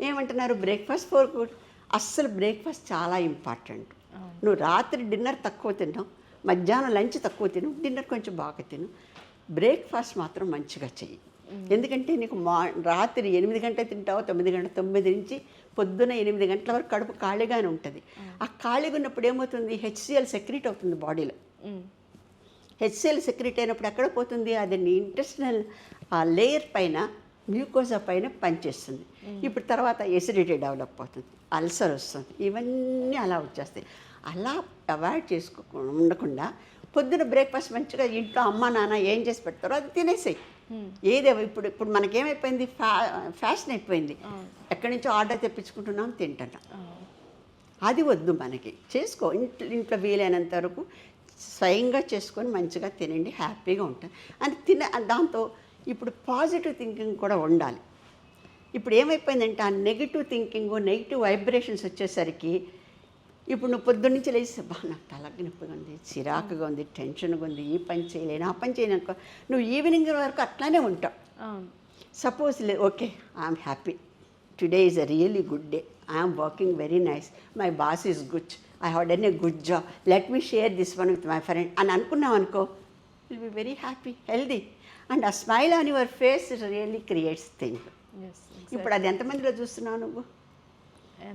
ఏమంటున్నారు, బ్రేక్ఫాస్ట్ ఫర్ గుడ్. అస్సలు బ్రేక్ఫాస్ట్ చాలా ఇంపార్టెంట్. నువ్వు రాత్రి డిన్నర్ తక్కువ తిన్నావు, మధ్యాహ్నం లంచ్ తక్కువ తిను, డిన్నర్ కొంచెం బాగా తిను, బ్రేక్ఫాస్ట్ మాత్రం మంచిగా చెయ్యి. ఎందుకంటే నీకు రాత్రి 8 గంటలు తింటావు, 9 గంటలు, 9 నుంచి పొద్దున 8 గంటల వరకు కడుపు ఖాళీగానే ఉంటుంది. ఆ ఖాళీగా ఉన్నప్పుడు ఏమవుతుంది, హెచ్సిఎల్ సెక్రీట్ అవుతుంది బాడీలో. హెచ్సిఎల్ సెక్రీట్ అయినప్పుడు ఎక్కడ పోతుంది, అది నీ ఇంటెస్టినల్ లేయర్ పైన, మ్యూకోజా పైన పనిచేస్తుంది. ఇప్పుడు తర్వాత ఎసిడిటీ డెవలప్ అవుతుంది, అల్సర్ వస్తుంది, ఇవన్నీ అలా వచ్చేస్తాయి. అలా అవాయిడ్ ఉండకుండా పొద్దున బ్రేక్ఫాస్ట్ మంచిగా ఇంట్లో అమ్మ నాన్న ఏం చేసి పెడతారో అది తినేసాయి. ఏదేవో ఇప్పుడు మనకేమైపోయింది, ఫ్యాషన్ అయిపోయింది, ఎక్కడి నుంచో ఆర్డర్ తెప్పించుకుంటున్నాం, తింటున్నాం. అది వద్దు మనకి. చేసుకో, ఇంట్లో వీలైనంత వరకు స్వయంగా చేసుకొని మంచిగా తినండి, హ్యాపీగా ఉంటుంది అని దాంతో ఇప్పుడు పాజిటివ్ థింకింగ్ కూడా ఉండాలి. ఇప్పుడు ఏమైపోయిందంటే ఆ నెగిటివ్ థింకింగ్, నెగిటివ్ వైబ్రేషన్స్ వచ్చేసరికి ఇప్పుడు నువ్వు పొద్దున్నుంచి లేచి నాకు తలకి నొప్పిగా ఉంది, చిరాకుగా ఉంది, టెన్షన్గా ఉంది, ఈ పని చేయలేను, ఆ పని చేయను అనుకో, నువ్వు ఈవినింగ్ వరకు అట్లానే ఉంటావు. Suppose okay, I'm happy, today is a really good day, I'm working very nice, my boss is good, I have done a good job, let me share this one with my friend అని అనుకున్నావు అనుకో, will be very happy, healthy, and a smile on your face really creates thing. ఇప్పుడు అది ఎంతమందిలో చూస్తున్నావు నువ్వు?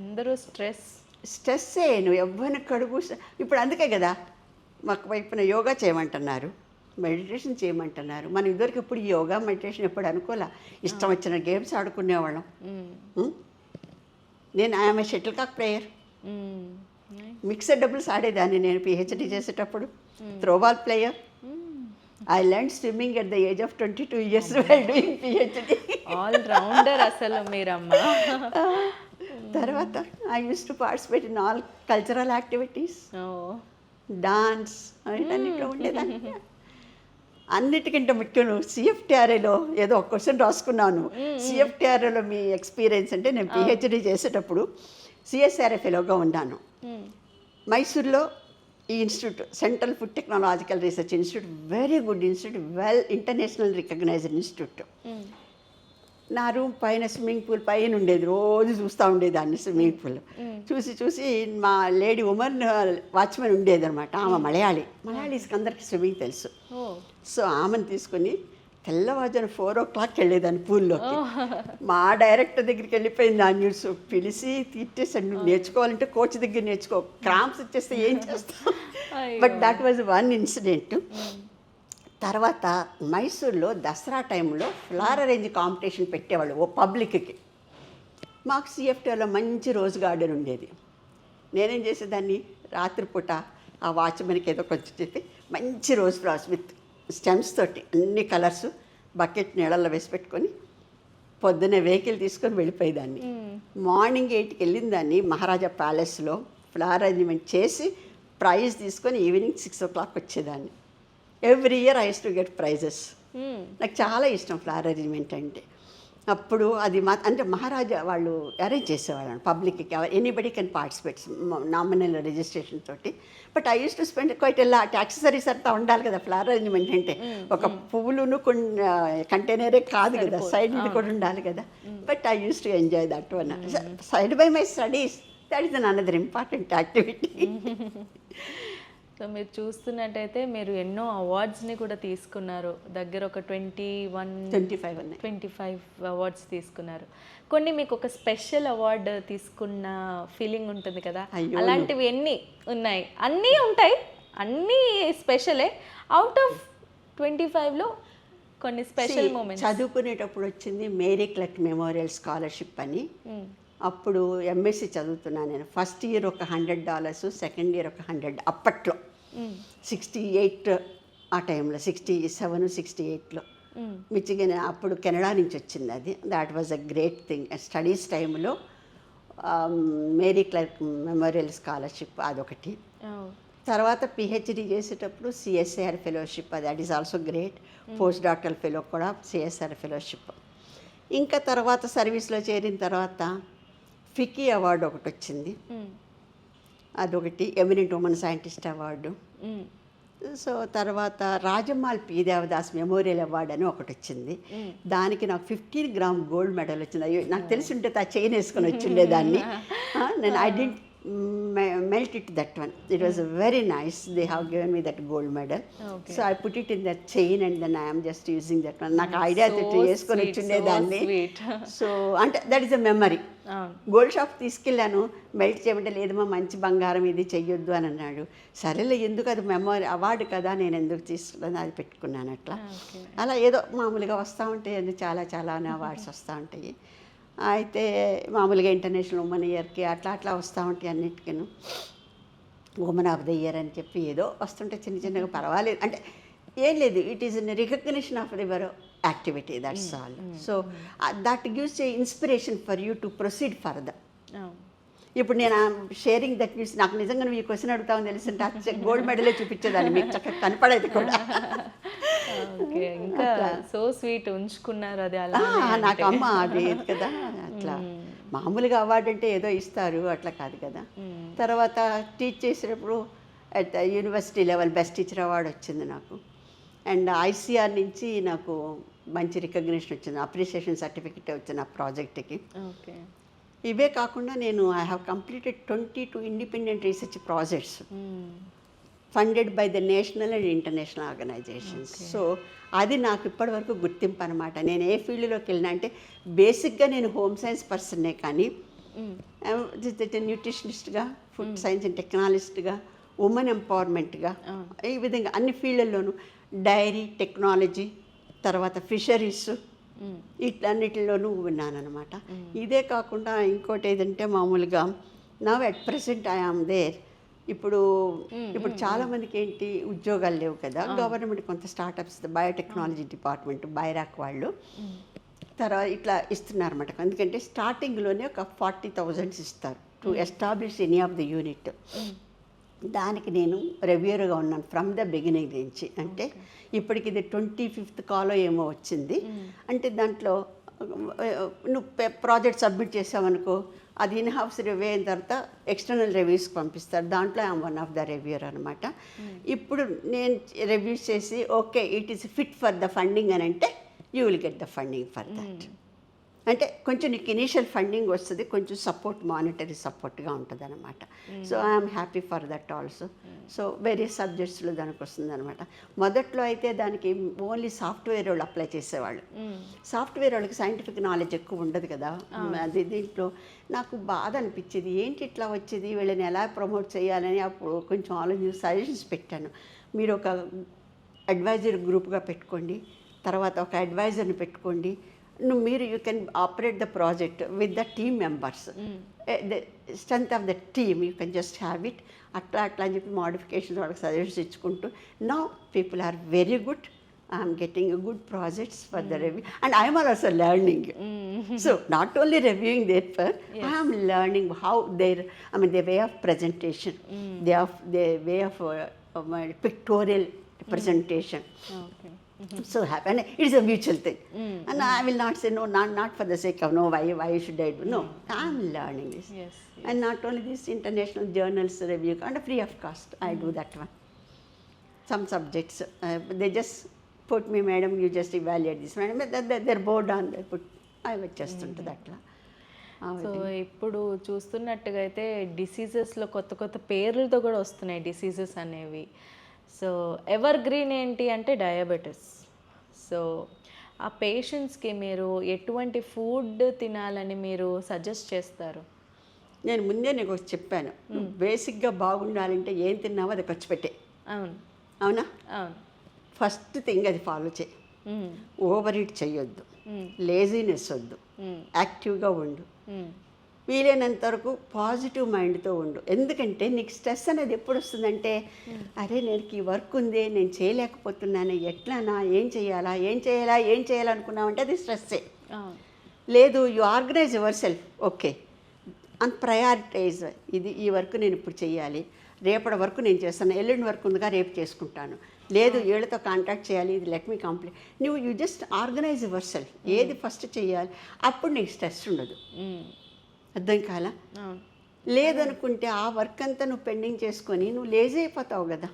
అందరూ స్ట్రెస్సే. నువ్వు ఎవ్వరిని కడుగు. ఇప్పుడు అందుకే కదా మాకు వైపున యోగా చేయమంటున్నారు, మెడిటేషన్ చేయమంటున్నారు. మనం ఇదివరకు ఎప్పుడు యోగా మెడిటేషన్ ఎప్పుడు అనుకోలే, ఇష్టం వచ్చిన గేమ్స్ ఆడుకునేవాళ్ళం. నేను I'm a shuttlecock player, mixed doubles ఆడేదాన్ని నేను పిహెచ్డి చేసేటప్పుడు, throwball player. I learned swimming at the age of 22 years while doing PhD. All rounder అసలు మీరమ్మ. తర్వాత I used to participate in all cultural activities. Dance అన్నిట్లో ఉండేదాన్ని. అన్నిటికంటే ముఖ్యం నువ్వు సిఎఫ్టిఆర్ఏలో ఏదో ఒక క్వశ్చన్ రాసుకున్నాను. సిఎఫ్టిఆర్ఏలో మీ ఎక్స్పీరియన్స్ అంటే నేను పిహెచ్డి చేసేటప్పుడు సిఎస్ఆర్ఏ ఫెలోగా ఉన్నాను. మైసూర్లో ఈ institute, central food technological research institute, very good institute, well international recognised institute. నా రూమ్ పైన స్విమ్మింగ్ పూల్ పైన ఉండేది, రోజు చూస్తూ ఉండేదాన్ని స్విమ్మింగ్ పూల్. చూసి మా లేడీ ఉమెన్ వాచ్మెన్ ఉండేది అనమాట, ఆమె మలయాళీస్కి అందరికీ స్విమ్మింగ్ తెలుసు. సో ఆమెను తీసుకొని తెల్లవారుజాను 4 o'clock వెళ్ళేదాన్ని పూల్లోకి. మా డైరెక్టర్ దగ్గరికి వెళ్ళిపోయింది, ఆ న్యూస్ పిలిచి తిట్టేసాడు, నువ్వు నేర్చుకోవాలంటే కోచ్ దగ్గర నేర్చుకో, క్రాంప్స్ వచ్చేస్తే ఏం చేస్తావు. But that was one incident. తర్వాత మైసూర్లో దసరా టైంలో ఫ్లవర్ అరేంజ్ కాంపిటీషన్ పెట్టేవాళ్ళు ఓ పబ్లిక్కి. మాకు సిఎఫ్టీలో మంచి రోజ్ గార్డెన్ ఉండేది. నేనేం చేసేదాన్ని, రాత్రిపూట ఆ వాచ్మెన్కి ఏదో కొంచెం చెప్పి మంచి రోజ్ ఫ్లవర్స్ విత్ స్టెమ్స్ తోటి అన్ని కలర్స్ బకెట్ నీళ్ళల్లో వేసి పెట్టుకొని పొద్దున్నే వెహికల్ తీసుకొని వెళ్ళిపోయేదాన్ని. మార్నింగ్ 8కి వెళ్ళిన దాన్ని మహారాజా ప్యాలెస్లో ఫ్లవర్ అరేంజ్మెంట్ చేసి ప్రైజ్ తీసుకొని ఈవినింగ్ 6 o'clock వచ్చేదాన్ని. Every year I use to get prizes. నాకు చాలా ఇష్టం ఫ్లవర్ అరేంజ్మెంట్ అంటే. అప్పుడు అది అంటే మహారాజా వాళ్ళు అరేంజ్ చేసేవాళ్ళం పబ్లిక్కి, anybody can participate nominal registration తోటి. But I use to spend quite a lot accessories అంతా ఉండాలి కదా ఫ్లవర్ అరేంజ్మెంట్ అంటే. ఒక పువ్వులును కంటైనరే కాదు కదా, సైడ్ ఇది కూడా ఉండాలి కదా. But I use to enjoy that one side by my studies. That is another important activity. So మీరు చూస్తున్నట్టయితే మీరు ఎన్నో అవార్డ్స్ని కూడా తీసుకున్నారు, దగ్గర ఒక 25 అవార్డ్స్ తీసుకున్నారు. కొన్ని మీకు ఒక స్పెషల్ అవార్డు తీసుకున్న ఫీలింగ్ ఉంటుంది కదా, అలాంటివి ఎన్ని ఉన్నాయి? అన్నీ ఉంటాయి, అన్నీ స్పెషలే. అవుట్ ఆఫ్ 25లో కొన్ని స్పెషల్ మూమెంట్స్. చదువుకునేటప్పుడు వచ్చింది మేరీ క్లర్క్ మెమోరియల్ స్కాలర్షిప్ అని. అప్పుడు ఎంఎస్సి చదువుతున్నాను నేను. ఫస్ట్ ఇయర్ ఒక $100, సెకండ్ ఇయర్ ఒక 100. అప్పట్లో 68 ఆ టైంలో, 67, 68లో మిచిగన్. అప్పుడు కెనడా నుంచి వచ్చింది అది. That was a great thing. Studies టైంలో మేరీ క్లర్క్ మెమోరియల్ స్కాలర్షిప్ అదొకటి. తర్వాత పిహెచ్డి చేసేటప్పుడు CSR fellowship, that is also great. Post doctoral fellow కూడా సిఎస్ఆర్ ఫెలోషిప్. ఇంకా తర్వాత సర్వీస్లో చేరిన తర్వాత ఫికీ అవార్డు ఒకటి వచ్చింది, అదొకటి. Eminent women scientist award. So తర్వాత రాజమ్మాల్ పి దేవదాస్ మెమోరియల్ అవార్డు అని ఒకటి వచ్చింది. దానికి నాకు 15 గ్రామ్ గోల్డ్ మెడల్ వచ్చింది. అయ్యో, నాకు తెలిసి ఉంటే ఆ చైన్ వేసుకొని వచ్చిండేదాన్ని. నేను I didn't melt it that one. It was very nice. They have given me that gold medal. Okay. So I put it in that chain and then I am just using that one. నాకు idea So వేసుకొని sweet, వచ్చిండేదాన్ని. so sweet. So అంటే that is a memory. అవును. Gold shop తీసుకెళ్ళాను, melt చేయమంటే లేదమ్మా మంచి బంగారం ఇది చెయ్యొద్దు అని అన్నాడు. సరేలే ఎందుకు, అది మెమరీ అవార్డు కదా, నేను ఎందుకు తీసుకున్నాను, అది పెట్టుకున్నాను అట్లా. Okay. అలా ఏదో మామూలుగా వస్తూ ఉంటాయి, అది చాలా చాలా అవార్డ్స్ వస్తూ ఉంటాయి. అయితే మామూలుగా ఇంటర్నేషనల్ ఉమెన్ ఇయర్కి అట్లా అట్లా వస్తూ ఉంటాయి అన్నిటికీను. ఉమెన్ ఆఫ్ ద ఇయర్ అని చెప్పి ఏదో వస్తుంటే చిన్న చిన్నగా పర్వాలేదు, అంటే ఏం లేదు, it is in recognition of your activity, that's all. So that gives a inspiration for you to proceed further. అవును. ఇప్పుడు నేను షేరింగ్ దట్ న్యూస్, నాకు నిజంగా నువ్వు ఈ క్వశ్చన్ అడుగుతావని తెలుసుంటే గోల్డ్ మెడలే చూపించేదాన్ని, మీకు చక్కగా కనపడేది కూడా. ఓకే. ఇంకా సో స్వీట్ ఉంచుకున్నారు అది అలా. నాకు అమ్మ అది కదా అట్లా. మామూలుగా అవార్డు అంటే ఏదో ఇస్తారు, అట్లా కాదు కదా. తర్వాత టీచ్ చేసేటప్పుడు at university level best teacher award వచ్చింది నాకు. అండ్ ఐసీఆర్ నుంచి నాకు మంచి రికగ్నిషన్ వచ్చింది, అప్రిషియేషన్ సర్టిఫికెట్ వచ్చింది ఆ ప్రాజెక్ట్కి. ఓకే. ఇవే కాకుండా నేను I have completed 22 independent research projects funded by the national and international organisations. So అది నాకు ఇప్పటివరకు గుర్తింపు అనమాట. నేను ఏ ఫీల్డ్లోకి వెళ్ళినా అంటే బేసిక్గా నేను హోమ్ సైన్స్ పర్సన్నే, కానీ న్యూట్రిషనిస్ట్గా, ఫుడ్ సైన్స్ అండ్ టెక్నాలజిస్ట్గా, ఉమెన్ ఎంపవర్మెంట్గా, ఈ విధంగా అన్ని ఫీల్డ్లోనూ, డైరీ టెక్నాలజీ, తర్వాత ఫిషరీస్, ఇట్లన్నిటిలోనూ ఉన్నానమాట. ఇదే కాకుండా ఇంకోటి ఏదంటే మామూలుగా now at present I am there. ఇప్పుడు చాలామందికి ఏంటి ఉద్యోగాలు లేవు కదా, గవర్నమెంట్ కొంత స్టార్టప్స్, బయోటెక్నాలజీ డిపార్ట్మెంట్ బైరాక్ వాళ్ళు తర్వాత ఇట్లా ఇస్తున్నారన్నమాట. ఎందుకంటే స్టార్టింగ్లోనే ఒక 40,000 ఇస్తారు to establish any of the unit. దానికి నేను రెవ్యూర్గా ఉన్నాను ఫ్రమ్ ద బిగినింగ్ నుంచి. అంటే ఇప్పటికి ఇది 25th కాలో ఏమో వచ్చింది. అంటే దాంట్లో నువ్వు ప్రాజెక్ట్ సబ్మిట్ చేసావనుకో, అది ఇన్ హౌస్ రివ్యూ అయిన తర్వాత ఎక్స్టర్నల్ రివ్యూస్కి పంపిస్తారు, దాంట్లో I'm one of the reviewer అనమాట. ఇప్పుడు నేను రివ్యూస్ చేసి okay it is fit for the funding అని అంటే you will get the funding for that. అంటే కొంచెం నీకు ఇనీషియల్ ఫండింగ్ వస్తుంది, కొంచెం సపోర్ట్, మానిటరీ సపోర్ట్గా ఉంటుంది అనమాట. So I'm happy for that also. So various సబ్జెక్ట్స్లో దానికి వస్తుంది అనమాట. మొదట్లో అయితే దానికి ఓన్లీ సాఫ్ట్వేర్ వాళ్ళు అప్లై చేసేవాళ్ళు. సాఫ్ట్వేర్ వాళ్ళకి సైంటిఫిక్ నాలెడ్జ్ ఎక్కువ ఉండదు కదా. అది దీంట్లో నాకు బాధ అనిపించేది, ఏంటి ఇట్లా వచ్చేది, వీళ్ళని ఎలా ప్రమోట్ చేయాలని అప్పుడు కొంచెం ఆలోచించి సజెషన్స్ పెట్టాను. మీరు ఒక అడ్వైజర్ గ్రూప్గా పెట్టుకోండి, తర్వాత ఒక అడ్వైజర్ని పెట్టుకోండి, మీరు you can operate the project with the team members, the strength of the team you can just have it. అట్లా అట్లా అని చెప్పి మోడిఫికేషన్స్ వాళ్ళకి సజెషన్స్ ఇచ్చుకుంటూ now people are very good. I'm getting good projects for the review and I'm also learning. So not only reviewing their for, I'm learning how there, I mean the way of presentation, the way of pictorial presentation. Okay. So happy, and it is a mutual thing. And I will not say no, not for the sake of no, why should I do? No, I am learning this. Yes. And not only this, international journals review and free of cost, I do that one. Some subjects they just put me, madam, you just evaluate this, madam, they're bored on, they put, I would just into that la. So ఇప్పుడు చూస్తున్నట్టుగా అయితే డిసీజెస్లో కొత్త కొత్త పేర్లతో కూడా వస్తున్నాయి diseases అనేవి. So ever green ఏంటి అంటే డయాబెటీస్. సో ఆ పేషెంట్స్కి మీరు ఎటువంటి ఫుడ్ తినాలని మీరు సజెస్ట్ చేస్తారు? నేను ముందే నీకు చెప్పాను, బేసిక్గా బాగుండాలంటే ఏం తిన్నావో అది ఖర్చు పెట్టే. అవును. అవునా? అవును. ఫస్ట్ థింగ్ అది ఫాలో చేయి. ఓవర్ ఈట్ చెయ్యొద్దు, లేజీనెస్ వద్దు, యాక్టివ్గా ఉండు, వీలైనంత వరకు పాజిటివ్ మైండ్తో ఉండు. ఎందుకంటే నీకు స్ట్రెస్ అనేది ఎప్పుడు వస్తుందంటే, అరే నేను ఈ వర్క్ ఉంది, నేను చేయలేకపోతున్నాను, ఎట్లానా, ఏం చేయాలనుకున్నామంటే అది స్ట్రెస్సే. లేదు, you organise your self, okay and prioritise, ఈ వర్క్ నేను ఇప్పుడు చేయాలి, రేపటి వరకు నేను చేస్తాను, ఎల్లుండి వర్క్ ఉందిగా రేపు చేసుకుంటాను, లేదు వీళ్ళతో కాంటాక్ట్ చేయాలి, ఇది లెట్ మీ కంప్లీట్. నువ్వు you just organise your self, ఏది ఫస్ట్ చేయాలి, అప్పుడు నీకు స్ట్రెస్ ఉండదు. అర్థం కాలా? లేదనుకుంటే ఆ వర్క్ అంతా నువ్వు పెండింగ్ చేసుకొని నువ్వు లేజీ అయిపోతావు కదా.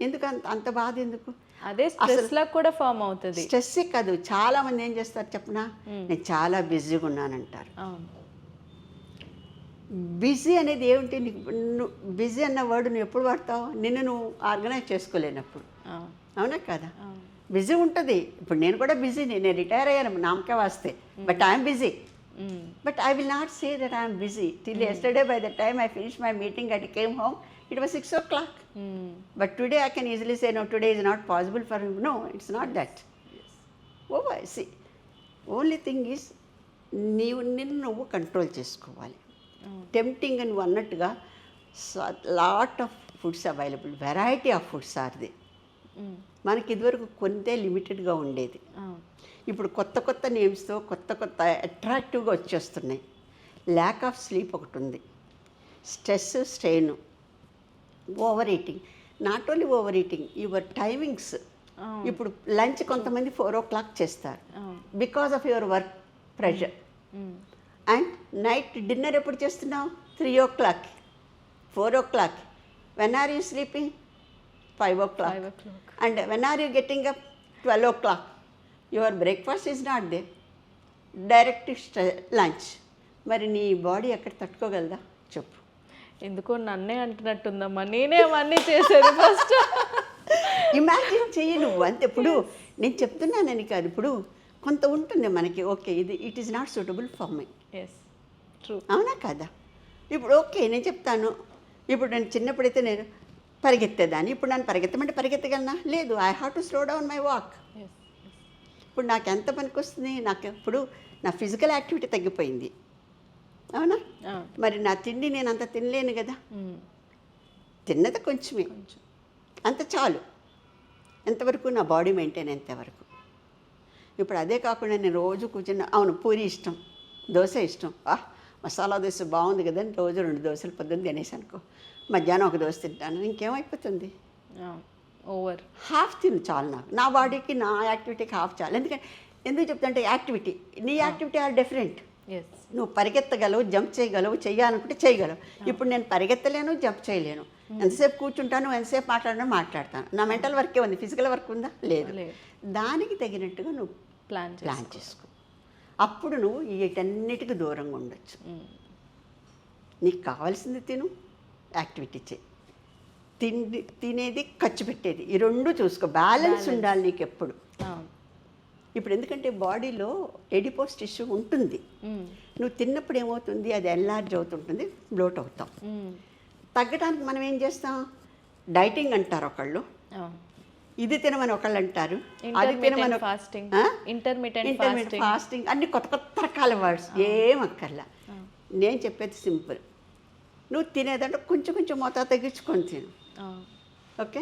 ఎందుకు అంత బాధ ఎందుకు? అదే స్ట్రెస్ లా కూడా ఫామ్ అవుతుంది. స్ట్రెస్సే కాదు, చాలా మంది ఏం చేస్తారు చెప్పనా, నేను చాలా బిజీగా ఉన్నానంటారు. బిజీ అనేది ఏమిటి నీకు? నువ్వు బిజీ అన్న వర్డ్ నువ్వు ఎప్పుడు వాడతావు? నిన్ను నువ్వు ఆర్గనైజ్ చేసుకోలేనప్పుడు. అవునా కదా? బిజీ ఉంటుంది. ఇప్పుడు నేను కూడా బిజీని, నేను రిటైర్ అయ్యాను నామకే వాస్తే, but I'm busy. But I will not say that I'm busy till yesterday. By the time I finish my meeting at came home, it was 6 o'clock. But today I can easily say, no, today is not possible for him. No, it's not that. Oh, I see. Only thing is, నిన్ను నువ్వు control చేసుకోవాలి. Tempting అని అన్నట్టుగా lot of foods available, variety of foods are there. మనకి ఇదివరకు కొంతే లిమిటెడ్గా ఉండేది. ఇప్పుడు కొత్త కొత్త నేమ్స్తో కొత్త కొత్త అట్రాక్టివ్గా వచ్చేస్తున్నాయి. ల్యాక్ ఆఫ్ స్లీప్ ఒకటి ఉంది, stress, strain, over eating. Not only over eating, your timings. ఇప్పుడు లంచ్ కొంతమంది 4 o'clock చేస్తారు because of your work pressure. And night dinner ఎప్పుడు చేస్తున్నావు? 3 o'clock, 4 o'clock. When are you sleeping? 5 o'clock. And when are you getting up? 12 o'clock. Your breakfast is not there, direct lunch. మరి నీ body ఎక్కడ తట్టుకోగలదా చెప్పు? ఎందుకో నన్నే అంటున్నట్టుందమ్మా, నేనే అవన్నీ చేసేది ఫస్ట్. ఇమాజిన్ చెయ్యి నువ్వు అంతే. ఇప్పుడు నేను చెప్తున్నానని కాదు, ఇప్పుడు కొంత ఉంటుంది మనకి, ఓకే ఇది it is not suitable for my. True. అవునా కదా? ఇప్పుడు ఓకే నేను చెప్తాను. ఇప్పుడు నేను చిన్నప్పుడైతే నేను పరిగెత్తేదాన్ని, ఇప్పుడు నన్ను పరిగెత్తమంటే పరిగెత్తగలనా? లేదు. I have to slow down my walk. ఇప్పుడు నాకు ఎంత పనికి వస్తుంది? నాకు ఇప్పుడు నా ఫిజికల్ యాక్టివిటీ తగ్గిపోయింది. అవునా? మరి నా తిండి నేను అంత తినలేను కదా. తిన్నది కొంచెమే, అంత చాలు. ఎంతవరకు నా బాడీ మెయింటైన్ ఎంతవరకు. ఇప్పుడు అదే కాకుండా నేను రోజు కూర్చున్న, అవును పూరి ఇష్టం, దోశ ఇష్టం, మసాలా దోశ బాగుంది కదా అని రోజు 2 దోశలు పొద్దున్న తినేసి అనుకో, మధ్యాహ్నం 1 దోశ తింటాను. ఇంకేమైపోతుంది? ఓవర్ హాఫ్ తిను చాలు. నాకు నా బాడీకి నా యాక్టివిటీకి హాఫ్ చాలు. ఎందుకు చెప్తాంటే యాక్టివిటీ, నీ యాక్టివిటీ ఆర్ డిఫరెంట్. నువ్వు పరిగెత్తగలవు, జంప్ చేయగలవు, చెయ్యాలనుకుంటే చేయగలవు. ఇప్పుడు నేను పరిగెత్తలేను, జంప్ చేయలేను. ఎంతసేపు కూర్చుంటాను, ఎంతసేపు మాట్లాడతాను. నా మెంటల్ వర్కే ఉంది, ఫిజికల్ వర్క్ ఉందా? లేదు. దానికి తగినట్టుగా నువ్వు ప్లాన్ చేసుకో. అప్పుడు నువ్వు వీటన్నిటికీ దూరంగా ఉండొచ్చు. నీకు కావాల్సింది తిను, యాక్టివిటీ చేయి. తినేది, ఖర్చు పెట్టేది, ఈ 2 చూసుకో. బ్యాలెన్స్ ఉండాలి నీకు ఎప్పుడు. ఇప్పుడు ఎందుకంటే బాడీలో ఎడిపోస్ టిష్యూ ఉంటుంది. నువ్వు తిన్నప్పుడు ఏమవుతుంది? అది ఎన్లార్జ్ అవుతుంటుంది, బ్లోట్ అవుతాం. తగ్గడానికి మనం ఏం చేస్తాం? డైటింగ్ అంటారు ఒకళ్ళు, ఇది తినమని ఒకళ్ళు అంటారు, అది తినమని ఇంటర్మీడియట్ ఫాస్టింగ్, అన్ని కొత్త కొత్త రకాల వర్డ్స్. ఏం అక్కర్లా. నేను చెప్పేది సింపుల్. నువ్వు తినేదంటే కొంచెం కొంచెం మోతాదు తగ్గించుకొని తిను. ఓకే?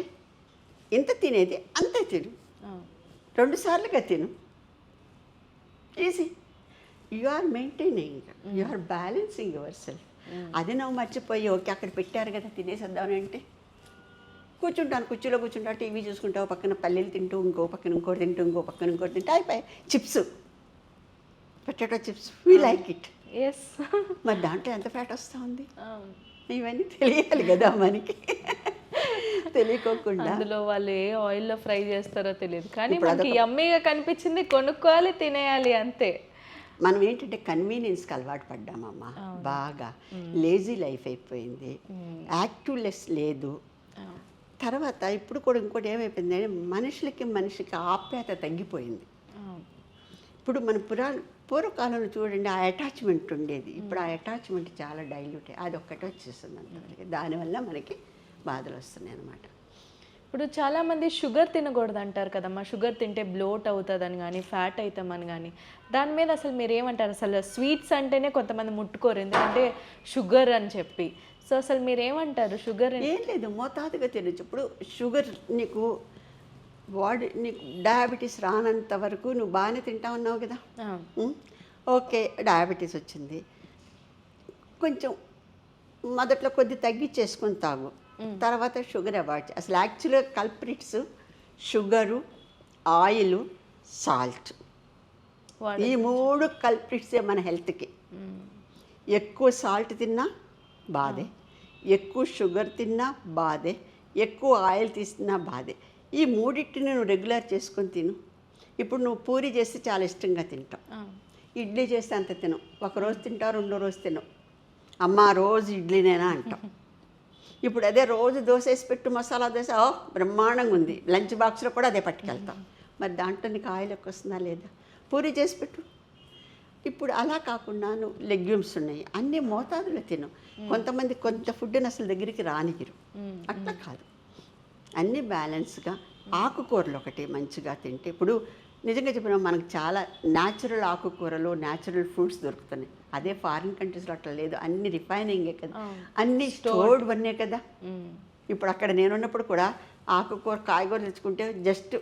ఎంత తినేది అంతే తిను, 2 సార్లుగా తిను. Easy. You are maintaining, you are balancing yourself. అది నువ్వు మర్చిపోయి ఓకే అక్కడ పెట్టారు కదా తినేసేద్దామని అంటే కూర్చుంటాను, కుర్చీలో కూర్చుంటా, టీవీ చూసుకుంటావు, పక్కన పల్లీలు తింటూ, ఇంకో పక్కన ఇంకోటి తింటూ, ఇంకో పక్కన ఇంకోటి తింటూ అయిపోయి. Chips, potato chips, we like it. మరి దాంట్లో ఎంత ఫ్యాట్ వస్తూ ఉంది? ఇవన్నీ తెలియాలి కదా మనకి. తెలియకోకుండా అందులో వాళ్ళు ఏ ఆయిల్లో ఫ్రై చేస్తారో తెలియదు, కానీ మనకి యమ్మీగా కనిపించింది కొనుక్కోవాలి, తినేయాలి, అంతే. మనం ఏంటంటే కన్వీనియన్స్కి అలవాటు పడ్డామమ్మా బాగా. లేజీ లైఫ్ అయిపోయింది, యాక్టివ్నెస్ లేదు. తర్వాత ఇప్పుడు కూడా ఇంకోటి ఏమైపోయింది, మనిషికి ఆప్యాయత తగ్గిపోయింది. ఇప్పుడు మన పూర్వకాలంలో చూడండి ఆ అటాచ్మెంట్ ఉండేది. ఇప్పుడు ఆ అటాచ్మెంట్ చాలా డైల్యూట్, అది ఒక్కటే వచ్చేస్తుంది అంతవరకు. దానివల్ల మనకి బాధలు వస్తున్నాయి అన్నమాట. ఇప్పుడు చాలామంది షుగర్ తినకూడదు అంటారు కదమ్మా, షుగర్ తింటే బ్లోట్ అవుతుందని కానీ ఫ్యాట్ అవుతామని కానీ, దాని మీద అసలు మీరు ఏమంటారు? అసలు స్వీట్స్ అంటేనే కొంతమంది ముట్టుకోరు, ఎందుకంటే షుగర్ అని చెప్పి. సో అసలు మీరు ఏమంటారు? షుగర్ ఏం లేదు, మోతాదుగా తినచ్చు. ఇప్పుడు షుగర్ నీకు డయాబెటీస్ రానంత వరకు నువ్వు బాగానే తింటా ఉన్నావు కదా. ఓకే, డయాబెటీస్ వచ్చింది, కొంచెం మొదట్లో కొద్ది తగ్గించేసుకొని తాగు, తర్వాత షుగర్ అవాయిడ్. అసలు యాక్చువల్గా కల్ప్రిట్స్ షుగరు, ఆయిల్, సాల్ట్, ఈ 3 కల్ప్రిట్సే మన హెల్త్కి. ఎక్కువ సాల్ట్ తిన్నా బాధే, ఎక్కువ షుగర్ తిన్నా బాధే, ఎక్కువ ఆయిల్ తీసినా బాధే. ఈ 3టిని నువ్వు రెగ్యులర్ చేసుకొని తిను. ఇప్పుడు నువ్వు పూరి చేస్తే చాలా ఇష్టంగా తింటావు, ఇడ్లీ చేస్తే అంత తినవు, 1 రోజు తింటావు, 2వ రోజు తినవు. అమ్మ రోజు ఇడ్లీనేనా అంటాం. ఇప్పుడు అదే రోజు దోశ వేసి పెట్టు, మసాలా దోశ బ్రహ్మాండంగా ఉంది, లంచ్ బాక్స్లో కూడా అదే పట్టుకెళ్తాం. మరి దాంట్లో నీకు ఆయిల్ ఎక్కువ వస్తుందా లేదా? పూరి చేసి పెట్టు. ఇప్పుడు అలా కాకుండా నువ్వు లెగ్యూమ్స్ ఉన్నాయి, అన్ని మోతాదులో తిను. కొంతమంది కొంత ఫుడ్ని అసలు దగ్గరికి రానిగిరు, అట్లా కాదు. అన్నీ బ్యాలెన్స్గా ఆకుకూరలు ఒకటి మంచిగా తింటే, ఇప్పుడు నిజంగా చెప్పిన మనకు చాలా న్యాచురల్ ఆకుకూరలు, న్యాచురల్ ఫ్రూట్స్ దొరుకుతున్నాయి. అదే ఫారిన్ కంట్రీస్లో అట్లా లేదు, అన్ని రిఫైనింగే కదా, అన్ని స్టోర్డ్ వన్నే కదా. ఇప్పుడు అక్కడ నేనున్నప్పుడు కూడా ఆకుకూర కాయగూరలు తెచ్చుకుంటే జస్ట్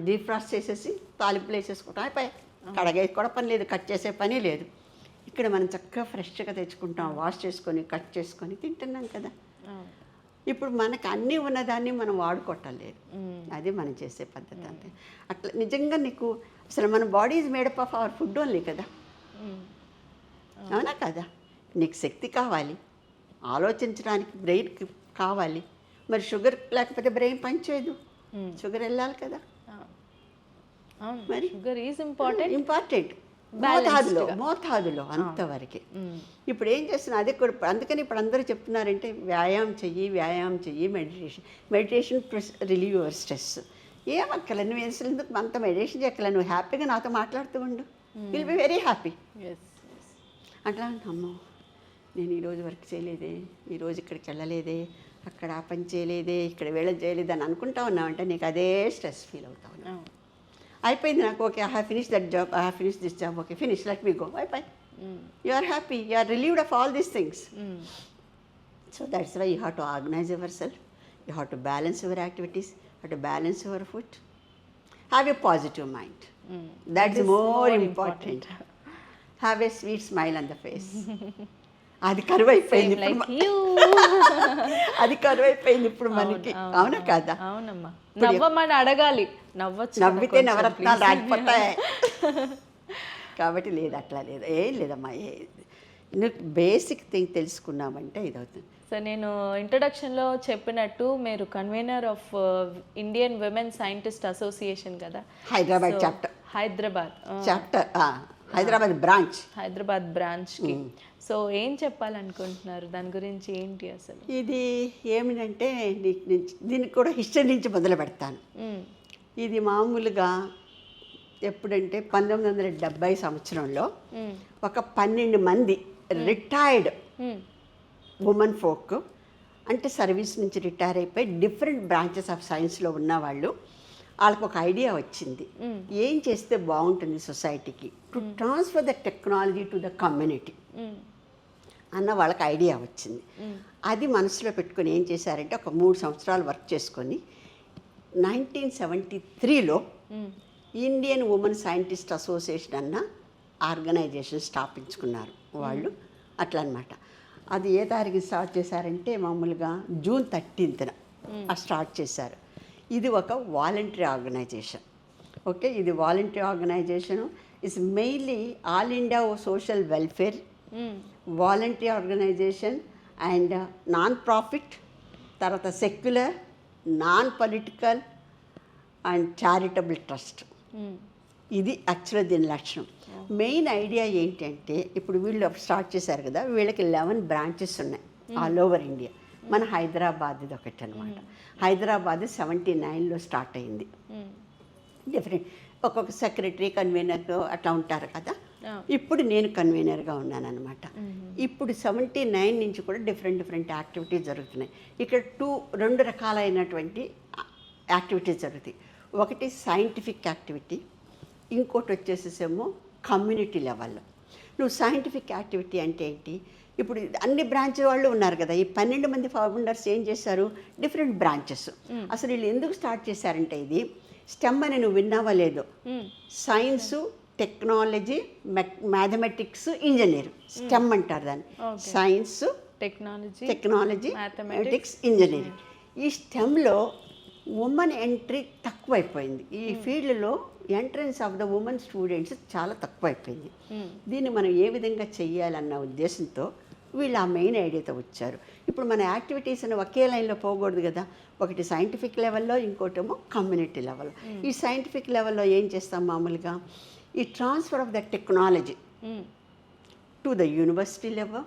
డీఫ్రాస్ట్ చేసేసి తాలింపులు వేసేసుకుంటాం, అయిపోయి కడగేసి కూడా పని లేదు, కట్ చేసే పని లేదు. ఇక్కడ మనం చక్కగా ఫ్రెష్గా తెచ్చుకుంటాం, వాష్ చేసుకొని కట్ చేసుకొని తింటున్నాం కదా. ఇప్పుడు మనకు అన్నీ ఉన్నదాన్ని మనం వాడుకోవట్లేదు, అది మనం చేసే పద్ధతి. అంతే. అట్లా నిజంగా నీకు అసలు మన body is made up of our food only కదా, అవునా కదా. నీకు శక్తి కావాలి, ఆలోచించడానికి బ్రెయిన్ కావాలి. మరి షుగర్ లేకపోతే బ్రెయిన్ పనిచేయదు, షుగర్ వెళ్ళాలి కదా. మరి షుగర్ ఈజ్ ఇంపార్టెంట్, మోతాదులో అంతవరకు. ఇప్పుడు ఏం చేస్తున్నా అదే కూడా, అందుకని ఇప్పుడు అందరూ చెప్తున్నారంటే వ్యాయామం చెయ్యి, మెడిటేషన్ రిలీవ్ యువర్ స్ట్రెస్. ఏమక్కల నువ్వు ఎందుకు అంత మెడిటేషన్ చేయక్కల, నువ్వు హ్యాపీగా నాతో మాట్లాడుతూ ఉండు, విల్ బి వెరీ హ్యాపీ. అట్లా అమ్మో నేను ఈరోజు వర్క్ చేయలేదే, ఈరోజు ఇక్కడికి వెళ్ళలేదే, అక్కడ ఆ పని చేయలేదే, ఇక్కడ వేళ చేయలేదే అని అనుకుంటా ఉన్నావంటే నీకు అదే స్ట్రెస్ ఫీల్ అవుతా ఉన్నావు. అయిపోయింది నాకు, okay I have finish that job, I have finish this job, okay finish, let me go, అయిపోయి you are happy, you are relieved of all these things. So that's why you have to organise your self, you have to balance your activities, have to balance your food, have a positive mind, that's more important. Have a sweet smile on the face. అది కరువైపోయింది, అది కరువైపోయింది ఇప్పుడు మనకి, అవునా కదా. అవునమ్మా, నవ్వమని అడగాలి, నవ్వితే నవరత్నాలు రాకపోతాయి. కాబట్టి లేదు, అట్లా లేదు, ఏం లేదమ్మా. నువ్వు బేసిక్ థింగ్ తెలుసుకున్నామంటే ఇది అవుతుంది. సో నేను ఇంట్రడక్షన్లో చెప్పినట్టు మీరు convener of Indian women scientist association కదా, హైదరాబాద్ చాప్టర్, హైదరాబాద్ బ్రాంచ్కి. సో ఏం చెప్పాలనుకుంటున్నారు దాని గురించి, ఏంటి అసలు ఇది? ఏమిటంటే దీనికి కూడా హిస్టరీ నుంచి మొదలు పెడతాను. ఇది మామూలుగా ఎప్పుడంటే 1970 సంవత్సరంలో ఒక 12 మంది రిటైర్డ్ ఉమెన్ ఫోక్, అంటే సర్వీస్ నుంచి రిటైర్ అయిపోయి డిఫరెంట్ బ్రాంచెస్ ఆఫ్ సైన్స్లో ఉన్నవాళ్ళు, వాళ్ళకు ఒక ఐడియా వచ్చింది, ఏం చేస్తే బాగుంటుంది సొసైటీకి, to transfer the technology to the community అన్న వాళ్ళకి ఐడియా వచ్చింది. అది మనసులో పెట్టుకొని ఏం చేశారంటే ఒక 3 సంవత్సరాలు వర్క్ చేసుకొని 1973లో ఇండియన్ ఉమెన్ సైంటిస్ట్ అసోసియేషన్ అన్న ఆర్గనైజేషన్ స్థాపించుకున్నారు వాళ్ళు. అట్లా అనమాట. అది ఏ తారీఖు స్టార్ట్ చేశారంటే మామూలుగా June 13th స్టార్ట్ చేశారు. ఇది ఒక వాలంటరీ ఆర్గనైజేషన్. ఓకే, ఇది voluntary organisation is mainly all India social welfare voluntary organisation and non profit, తర్వాత secular, non political and charitable trust. ఇది యాక్చువల్గా దీని లక్ష్యం. మెయిన్ ఐడియా ఏంటంటే ఇప్పుడు వీళ్ళు స్టార్ట్ చేశారు కదా, వీళ్ళకి 11 బ్రాంచెస్ ఉన్నాయి ఆల్ ఓవర్ ఇండియా. మన హైదరాబాద్ ఇది ఒకటి అనమాట. హైదరాబాద్ 79లో స్టార్ట్ అయింది. డిఫరెంట్ ఒక్కొక్క సెక్రటరీ, కన్వీనర్ అట్లా ఉంటారు కదా. ఇప్పుడు నేను కన్వీనర్గా ఉన్నాను అనమాట. ఇప్పుడు 79 నుంచి కూడా డిఫరెంట్ యాక్టివిటీస్ జరుగుతున్నాయి. ఇక్కడ 2 రకాలైనటువంటి యాక్టివిటీస్ జరుగుతాయి. ఒకటి సైంటిఫిక్ యాక్టివిటీ, ఇంకోటి వచ్చేసేమో కమ్యూనిటీ లెవెల్లో. నువ్వు సైంటిఫిక్ యాక్టివిటీ అంటే ఏంటి? ఇప్పుడు అన్ని బ్రాంచ్ వాళ్ళు ఉన్నారు కదా, ఈ 12 మంది ఫౌండర్స్ ఏం చేశారు, డిఫరెంట్ బ్రాంచెస్. అసలు వీళ్ళు ఎందుకు స్టార్ట్ చేశారంటే, ఇది స్టెమ్ అని నువ్వు విన్నావా లేదో, science, technology, mathematics, engineering, stem అంటారు దాన్ని. Science, technology, mathematics, engineering. ఈ స్టెమ్లో ఉమెన్ ఎంట్రీ తక్కువైపోయింది. ఈ ఫీల్డ్లో entrance of the women students చాలా తక్కువైపోయింది. దీన్ని మనం ఏ విధంగా చెయ్యాలన్న ఉద్దేశంతో వీళ్ళు ఆ మెయిన్ ఐడియాతో వచ్చారు. ఇప్పుడు మన యాక్టివిటీస్ అని ఒకే లైన్లో పోకూడదు కదా, ఒకటి సైంటిఫిక్ లెవెల్లో, ఇంకోటేమో కమ్యూనిటీ లెవెల్లో. ఈ సైంటిఫిక్ లెవెల్లో ఏం చేస్తాం మామూలుగా, ఈ transfer of the technology to the university level,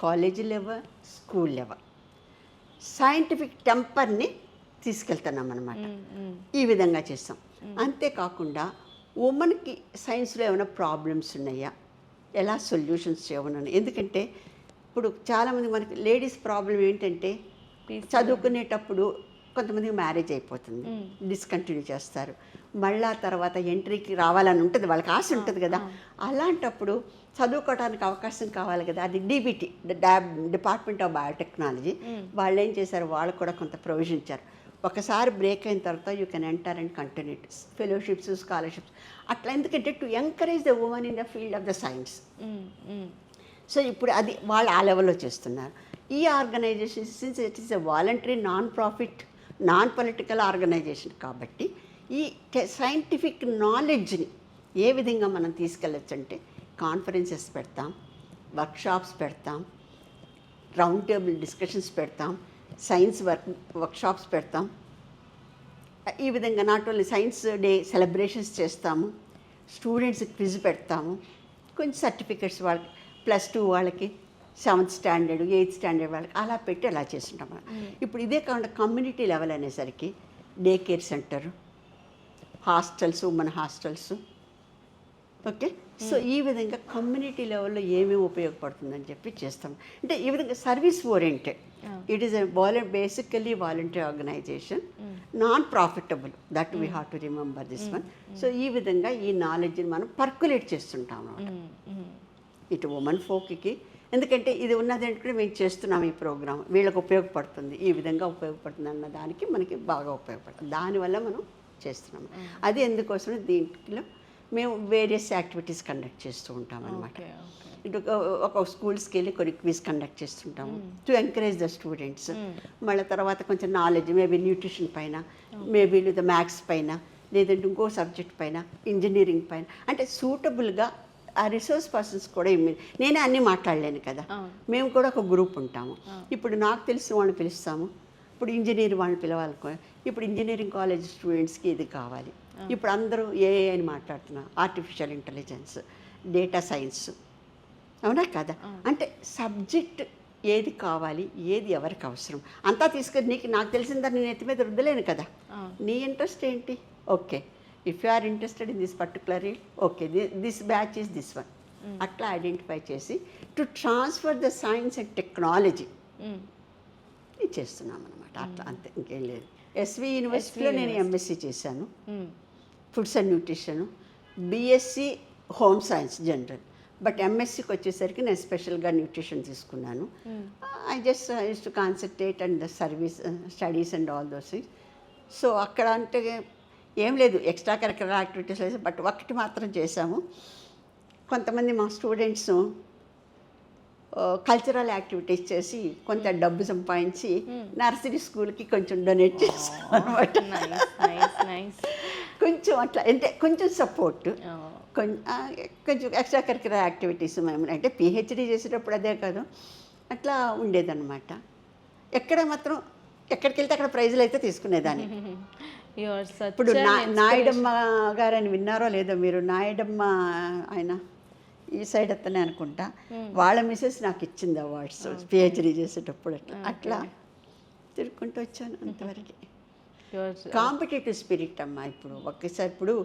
college level, school level scientific టెంపర్ని తీసుకెళ్తున్నాం అన్నమాట. ఈ విధంగా చేస్తాం. అంతేకాకుండా ఉమెన్కి సైన్స్లో ఏమైనా ప్రాబ్లమ్స్ ఉన్నాయా, ఎలా సొల్యూషన్స్ చేయమని. ఎందుకంటే ఇప్పుడు చాలామంది మనకి లేడీస్ ప్రాబ్లం ఏంటంటే చదువుకునేటప్పుడు కొంతమందికి మ్యారేజ్ అయిపోతుంది, డిస్కంటిన్యూ చేస్తారు, మళ్ళా తర్వాత ఎంట్రీకి రావాలని ఉంటుంది, వాళ్ళకి ఆశ ఉంటుంది కదా. అలాంటప్పుడు చదువుకోవడానికి అవకాశం కావాలి కదా. అది డీబీటీ, డిపార్ట్మెంట్ ఆఫ్ బయోటెక్నాలజీ వాళ్ళు ఏం చేశారు, వాళ్ళు కూడా కొంత ప్రొవిజన్ ఇచ్చారు. ఒకసారి బ్రేక్ అయిన తర్వాత you can enter and continue fellowships, scholarships అట్లా. ఎందుకంటే to encourage the women in the field of the science. So ఇప్పుడు అది వాళ్ళు ఆ లెవెల్లో చేస్తున్నారు. ఈ organisation since it is a voluntary, non profit, non political organisation కాబట్టి ఈ సైంటిఫిక్ నాలెడ్జ్ని ఏ విధంగా మనం తీసుకెళ్ళచ్చు అంటే కాన్ఫరెన్సెస్ పెడతాం, వర్క్షాప్స్ పెడతాం, రౌండ్ టేబుల్ డిస్కషన్స్ పెడతాం, సైన్స్ వర్క్షాప్స్ పెడతాం. ఈ విధంగా not only science day celebrations చేస్తాము, స్టూడెంట్స్కి క్విజ్ పెడతాము, కొంచెం సర్టిఫికెట్స్ వాళ్ళకి +2 వాళ్ళకి, 7th స్టాండర్డ్, 8th స్టాండర్డ్ వాళ్ళకి అలా పెట్టి అలా చేస్తుంటాం. ఇప్పుడు ఇదే కాకుండా కమ్యూనిటీ లెవెల్ అనేసరికి day care centre, hostels, women hostels. Okay, so ఈ విధంగా కమ్యూనిటీ లెవెల్లో ఏమేమి ఉపయోగపడుతుందని చెప్పి చేస్తాం. అంటే ఈ విధంగా service oriented. It is basically voluntary organisation, non profitable, that we have to remember this one. So ఈ విధంగా ఈ నాలెడ్జ్ని మనం పర్కులేట్ చేస్తుంటాం అన్నమాట ఇటు ఉమెన్ ఫోక్కి. ఎందుకంటే ఇది ఉన్నది అంటే మేము చేస్తున్నాం ఈ ప్రోగ్రామ్, వీళ్ళకి ఉపయోగపడుతుంది, ఈ విధంగా ఉపయోగపడుతుంది అన్న దానికి మనకి బాగా ఉపయోగపడుతుంది, దానివల్ల మనం చేస్తున్నాము. అది ఎందుకోసం దీంట్లో మేము వేరియస్ యాక్టివిటీస్ కండక్ట్ చేస్తూ ఉంటాం అన్నమాట. ఇటు ఒక స్కూల్స్కి వెళ్ళి కొన్ని క్విజ్ కండక్ట్ చేస్తుంటాము టు ఎంకరేజ్ ద స్టూడెంట్స్. మళ్ళీ తర్వాత కొంచెం నాలెడ్జ్ మేబీ న్యూట్రిషన్ పైన, మేబీ లేదా మ్యాథ్స్ పైన, లేదంటే ఇంకో సబ్జెక్ట్ పైన, ఇంజనీరింగ్ పైన, అంటే సూటబుల్గా ఆ రిసోర్స్ పర్సన్స్ కూడా నేనే అన్నీ మాట్లాడలేను కదా, మేము కూడా ఒక గ్రూప్ ఉంటాము. ఇప్పుడు నాకు తెలిసిన వాళ్ళని పిలుస్తాము, ఇప్పుడు ఇంజనీర్ వాళ్ళని పిలవాలి. ఇప్పుడు ఇంజనీరింగ్ కాలేజ్ స్టూడెంట్స్కి ఇది కావాలి, ఇప్పుడు అందరూ ఏఐ అని మాట్లాడుతున్నారు, ఆర్టిఫిషియల్ ఇంటెలిజెన్స్, డేటా సైన్స్, అవునా కదా. అంటే సబ్జెక్ట్ ఏది కావాలి, ఏది ఎవరికి అవసరం అంతా తీసుకొని నాకు తెలిసిందా నేను ఎత్తి మీద రుద్దలేను కదా. నీ ఇంట్రెస్ట్ ఏంటి, okay, if you are interested in this particular okay, this batch is this one, అట్లా ఐడెంటిఫై చేసి to transfer the science and technology ఇది చేస్తున్నాం అనమాట. అట్లా అంతే, ఇంకేం లేదు. ఎస్వి యూనివర్సిటీలో నేను ఎంఎస్సి చేశాను, foods and nutrition, BSc home science general. But ఎంఎస్సికి వచ్చేసరికి నేను స్పెషల్గా న్యూట్రిషన్ తీసుకున్నాను. I just use to concentrate and the service studies and all those things. So అక్కడ అంటే ఏం లేదు, ఎక్స్ట్రా కరిక్యులర్ యాక్టివిటీస్ లేదు, బట్ ఒకటి మాత్రం చేశాము. కొంతమంది మా స్టూడెంట్స్ కల్చరల్ యాక్టివిటీస్ చేసి కొంత డబ్బు సంపాదించి నర్సరీ స్కూల్కి కొంచెం డొనేట్ చేస్తాం అనమాట. కొంచెం అట్లా అంటే కొంచెం సపోర్ట్, కొంచెం ఎక్స్ట్రా కరిక్యులర్ యాక్టివిటీస్ మేము అంటే పిహెచ్డీ చేసేటప్పుడు అదే కాదు అట్లా ఉండేదన్నమాట. ఎక్కడ మాత్రం ఎక్కడికి వెళ్తే అక్కడ ప్రైజులు అయితే తీసుకునేదాన్ని. ఇప్పుడు నాయుడమ్మ గారు అని విన్నారో లేదో మీరు, నాయుడమ్మ ఆయన ఈ సైడ్ అతనే అనుకుంటా, వాళ్ళ మిసెస్ నాకు ఇచ్చింది అవార్డ్స్ పిహెచ్డీ చేసేటప్పుడు. అట్లా తిరుక్కుంటూ వచ్చాను అంతవరకు. కాంపిటేటివ్ స్పిరిట్ అమ్మా. ఇప్పుడు ఒక్కసారి ఇప్పుడు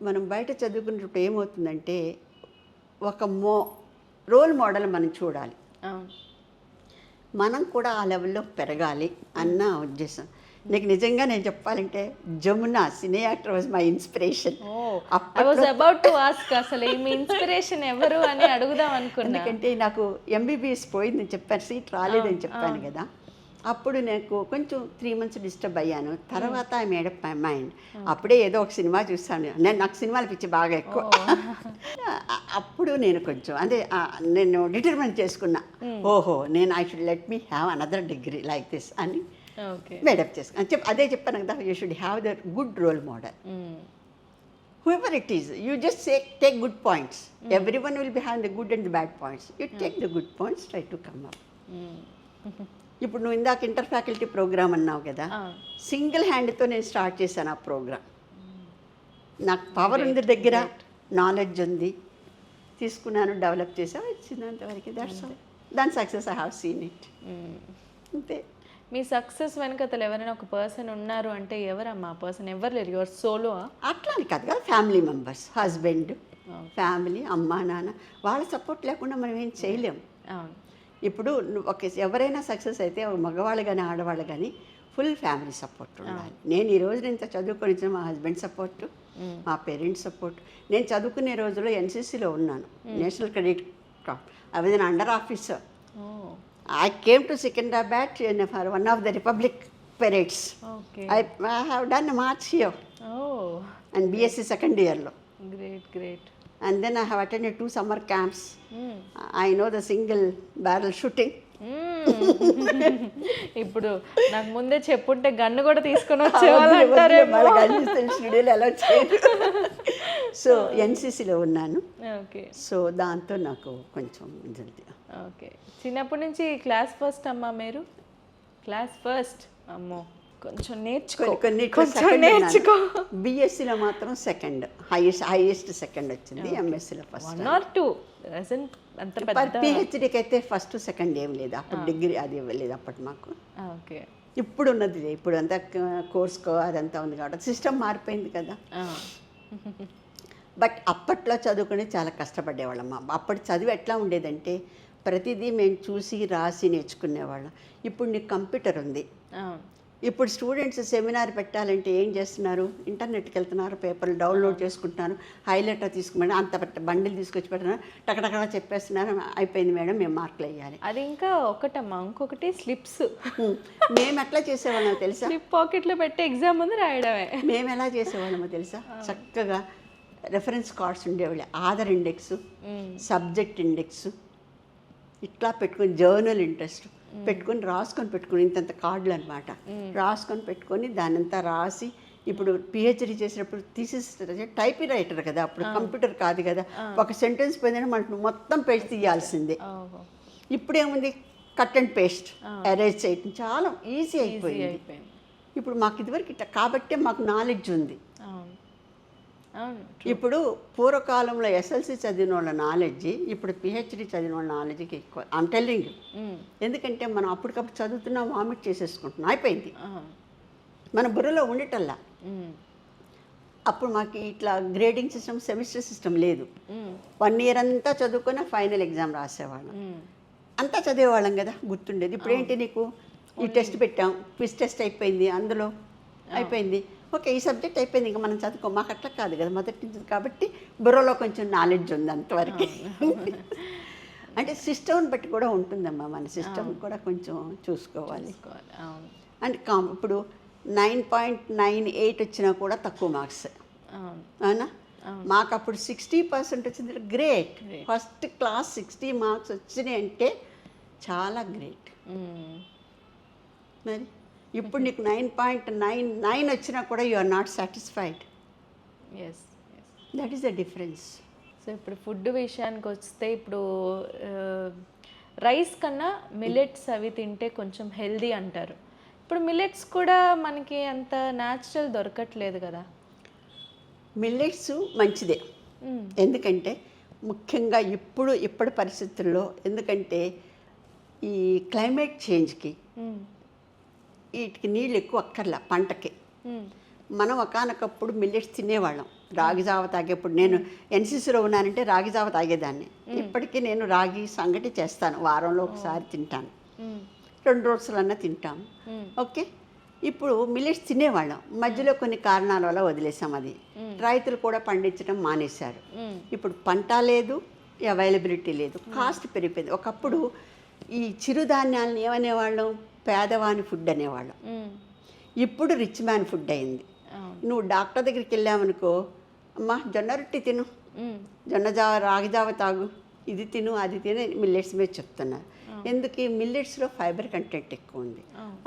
మనం బయట చదువుకున్నప్పుడు ఏమవుతుందంటే ఒక రోల్ మోడల్ మనం చూడాలి, మనం కూడా ఆ లెవెల్లో పెరగాలి అన్న ఉద్దేశం. నీకు నిజంగా నేను చెప్పాలంటే Jamuna cine actor was my inspiration. I was about to ask అసలు మీ ఇన్స్పిరేషన్ ఎవరు అని అడుగుదాం అనుకున్నా. ఎందుకంటే నాకు ఎంబీబీఎస్ పోయిందని చెప్పాను, సీట్ రాలేదని చెప్పాను కదా. అప్పుడు నాకు కొంచెం 3 months డిస్టర్బ్ అయ్యాను. తర్వాత I made up my mind. అప్పుడే ఏదో ఒక సినిమా చూస్తాను, నాకు సినిమాలు పిచ్చి బాగా ఎక్కువ. అప్పుడు నేను కొంచెం అదే నేను డిటర్మిన్ చేసుకున్నా, ఓహో నేను I should let me have another degree like this అని మేడప్ చేసుకున్నాను. అదే చెప్పాను కదా, you should have the good role model. Whoever it is, you just take good points. Everyone will be having the good and the bad points. You take the good points, try to come up. ఇప్పుడు నువ్వు ఇందాక inter faculty programme అన్నావు కదా, single హ్యాండ్తో నేను start చేశాను ఆ programme. నాకు పవర్ ఉంది, దగ్గర నాలెడ్జ్ ఉంది, తీసుకున్నాను, డెవలప్ చేసాను, ఇచ్చినంతవరకు. That's all. దాని success I have seen it అంతే. మీ సక్సెస్ వెనకతలు ఎవరైనా ఒక పర్సన్ ఉన్నారు అంటే ఎవరమ్మా ఆ పర్సన్? ఎవరు లేరు, యువర్ సోలో? అట్లా అని కాదు కదా, ఫ్యామిలీ మెంబర్స్, హస్బెండ్, ఫ్యామిలీ, అమ్మ నాన్న, వాళ్ళ సపోర్ట్ లేకుండా మనం ఏం చేయలేం. అవును. ఇప్పుడు ఎవరైనా సక్సెస్ అయితే మగవాళ్ళు కానీ ఆడవాళ్ళు కానీ ఫుల్ ఫ్యామిలీ సపోర్ట్ ఉండాలి. నేను ఈ రోజు ఇంత చదువుకొని ఇచ్చిన మా హస్బెండ్ సపోర్ట్, మా పేరెంట్స్ సపోర్ట్. నేను చదువుకునే రోజుల్లో ఎన్సీసీలో ఉన్నాను, national credit card. I was an under officer. I came to Secunderabad for one of the Republic parades. Okay. I have done a march here Oh, and BSc second year lo. great. And then I have attended 2 summer camps. I know the single barrel shooting. ఇప్పుడు నాకు ముందే చెప్పుంటే gun కూడా తీసుకొని వచ్చేవాళ్ళు అంటారేమో. స్టూడియోలో ఎలా చేయరు. సో ఎన్సీసీలో ఉన్నాను. ఓకే. సో దాంతో నాకు కొంచెం ఇది. ఓకే. చిన్నప్పటి నుంచి క్లాస్ ఫస్ట్ అమ్మా మీరు? Class first? అమ్మో, కొంచెం నేర్చుకో. బిఎస్సిలో మాత్రం సెకండ్, హైయెస్ట్ సెకండ్ వచ్చింది. ఎంఎస్సిలో ఫస్ట్ 1 or 2 అంత పెద్ద. పిహెచ్డీకి అయితే ఫస్ట్ సెకండ్ ఏం లేదు, అప్పుడు డిగ్రీ అది ఇవ్వలేదు అప్పటి మాకు. ఓకే. ఇప్పుడు ఉన్నది, ఇప్పుడు అంతా కోర్సుకో అదంతా ఉంది కాబట్టి సిస్టమ్ మారిపోయింది కదా. బట్ అప్పట్లో చదువుకుని చాలా కష్టపడేవాళ్ళం. అప్పటి చదువు ఎట్లా ఉండేదంటే ప్రతిదీ మేము చూసి రాసి నేర్చుకునేవాళ్ళం. ఇప్పుడు నీకు కంప్యూటర్ ఉంది. ఇప్పుడు స్టూడెంట్స్ సెమినార్ పెట్టాలంటే ఏం చేస్తున్నారు, ఇంటర్నెట్కి వెళ్తున్నారు, పేపర్లు డౌన్లోడ్ చేసుకుంటున్నారు, హైలైటర్ తీసుకుని అంత బండిల్ తీసుకొచ్చి పెట్టినారు, టకటకడా చెప్పేస్తున్నారు, అయిపోయింది మేడం మేము మార్కులు వేయాలి. అది ఇంకా ఒకటమ్మా, ఇంకొకటి స్లిప్స్. మేము ఎట్లా చేసేవాళ్ళమో తెలుసా? స్లిప్ పాకెట్లో పెట్టి ఎగ్జామ్ ముందు రాయడమే. మేము ఎలా చేసేవాళ్ళమో తెలుసా? చక్కగా రెఫరెన్స్ కార్డ్స్ ఉండేవాళ్ళు, ఆధార్ ఇండెక్స్, సబ్జెక్ట్ ఇండెక్స్, ఇట్లా పెట్టుకుని జర్నల్ ఇంట్రెస్ట్ పెట్టుకొని రాసుకొని ఇంతంత కార్డులు అనమాట రాసుకొని పెట్టుకొని దానంతా రాసి. ఇప్పుడు పిహెచ్డీ చేసినప్పుడు తీసేసి టైప్ రైటర్ కదా, అప్పుడు కంప్యూటర్ కాదు కదా, ఒక సెంటెన్స్ పోయిందంటే మనకు మొత్తం పేజ్ తీయాల్సిందే. ఇప్పుడు ఏముంది, కట్ అండ్ పేస్ట్, ఎరేజ్ చేయటం చాలా ఈజీ అయిపోయింది. ఇప్పుడు మాకు ఇదివరకు ఇట్లా కాబట్టే మాకు నాలెడ్జ్ ఉంది. ఇప్పుడు పూర్వకాలంలో ఎస్ఎల్సి చదివిన వాళ్ళ నాలెడ్జ్ ఇప్పుడు పిహెచ్డి చదివిన వాళ్ళ నాలెడ్జ్కి ఎక్కువ. I'm telling you. ఎందుకంటే మనం అప్పటికప్పుడు చదువుతున్నాం, వామిట్ చేసేసుకుంటున్నాం, అయిపోయింది, మన బుర్రలో ఉండటల్లా. అప్పుడు మాకు ఇట్లా గ్రేడింగ్ సిస్టమ్, సెమిస్టర్ సిస్టమ్ లేదు. 1 year అంతా చదువుకొని ఫైనల్ ఎగ్జామ్ రాసేవాళ్ళం, అంతా చదివేవాళ్ళం కదా, గుర్తుండేది. ఇప్పుడు ఏంటి, నీకు ఈ టెస్ట్ పెట్టాం, క్విజ్ టెస్ట్ అయిపోయింది, అందులో అయిపోయింది, ఓకే ఈ సబ్జెక్ట్ అయిపోయింది, ఇంకా మనం చదువుకో. మాకు అట్లా కాదు కదా, మొదటి నుంచి కాబట్టి బుర్రలో కొంచెం నాలెడ్జ్ ఉంది అంతవరకు. అంటే సిస్టమ్ని బట్టి కూడా ఉంటుందమ్మా, మన సిస్టమ్ కూడా కొంచెం చూసుకోవాలి. అంటే ఇప్పుడు 9.98 వచ్చినా కూడా తక్కువ మార్క్స్, అవునా? మాకు అప్పుడు 60% వచ్చింది, గ్రేట్. ఫస్ట్ క్లాస్ 60 మార్క్స్ వచ్చినాయి అంటే చాలా గ్రేట్. మరి ఇప్పుడు నీకు 9.99 వచ్చినా కూడా you are not satisfied. That is the difference. So ఇప్పుడు ఫుడ్ విషయానికి వస్తే, ఇప్పుడు రైస్ కన్నా మిల్లెట్స్ అవి తింటే కొంచెం హెల్దీ అంటారు. ఇప్పుడు మిల్లెట్స్ కూడా మనకి అంత న్యాచురల్ దొరకట్లేదు కదా. మిల్లెట్స్ మంచిదే, ఎందుకంటే ముఖ్యంగా ఇప్పటి పరిస్థితుల్లో, ఎందుకంటే ఈ క్లైమేట్ చేంజ్కి వీటికి నీళ్ళు ఎక్కువ అక్కర్లా పంటకి. మనం ఒకానొకప్పుడు మిల్లెట్స్ తినేవాళ్ళం, రాగి జావ తాగేప్పుడు. నేను ఎన్సీసీలో ఉన్నానంటే రాగి జావ తాగేదాన్ని. ఇప్పటికీ నేను రాగి సంగటి చేస్తాను, వారంలో ఒకసారి తింటాను, 2 రోజులన్నా తింటాము. ఓకే, ఇప్పుడు మిల్లెట్స్ తినేవాళ్ళం, మధ్యలో కొన్ని కారణాల వల్ల వదిలేసాం. అది రైతులు కూడా పండించడం మానేశారు. ఇప్పుడు పంట లేదు, అవైలబిలిటీ లేదు, కాస్ట్ పెరిగిపోయింది. ఒకప్పుడు ఈ చిరుధాన్యాలను ఏమనేవాళ్ళం, పేదవాని ఫుడ్ అనేవాళ్ళం. ఇప్పుడు రిచ్ మ్యాన్ ఫుడ్ అయింది. నువ్వు డాక్టర్ దగ్గరికి వెళ్ళావనుకో, అమ్మా జొన్న రొట్టి తిను, రాగి జావ తాగు, ఇది తిను, అది తిను, మిల్లెట్స్ మీద చెప్తున్నారు. ఎందుకు? మిల్లెట్స్లో ఫైబర్ కంటెంట్ ఎక్కువ ఉంది,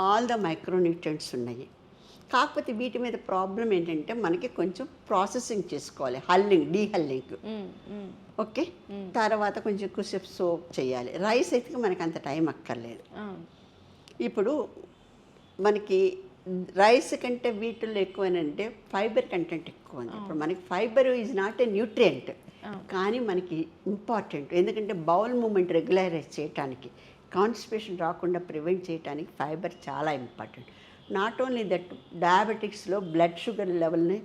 ఆల్ ద మైక్రోన్యూట్రియంట్స్ ఉన్నాయి. కాకపోతే వీటి మీద ప్రాబ్లం ఏంటంటే మనకి కొంచెం ప్రాసెసింగ్ చేసుకోవాలి, డీహల్లింగ్. ఓకే, తర్వాత కొంచెం ఎక్కువసేపు సోక్ చేయాలి. రైస్ అయితే మనకి అంత టైం అక్కర్లేదు. ఇప్పుడు మనకి రైస్ కంటే వీటిల్లో ఎక్కువనంటే ఫైబర్ కంటెంట్ ఎక్కువ ఉంది. ఇప్పుడు మనకి fibre is not a nutrient, కానీ మనకి ఇంపార్టెంట్, ఎందుకంటే బౌల్ మూమెంట్ రెగ్యులరైజ్ చేయడానికి, కాన్స్టిపేషన్ రాకుండా ప్రివెంట్ చేయడానికి ఫైబర్ చాలా ఇంపార్టెంట్. నాట్ ఓన్లీ దట్, డయాబెటిక్స్లో బ్లడ్ షుగర్ లెవెల్ని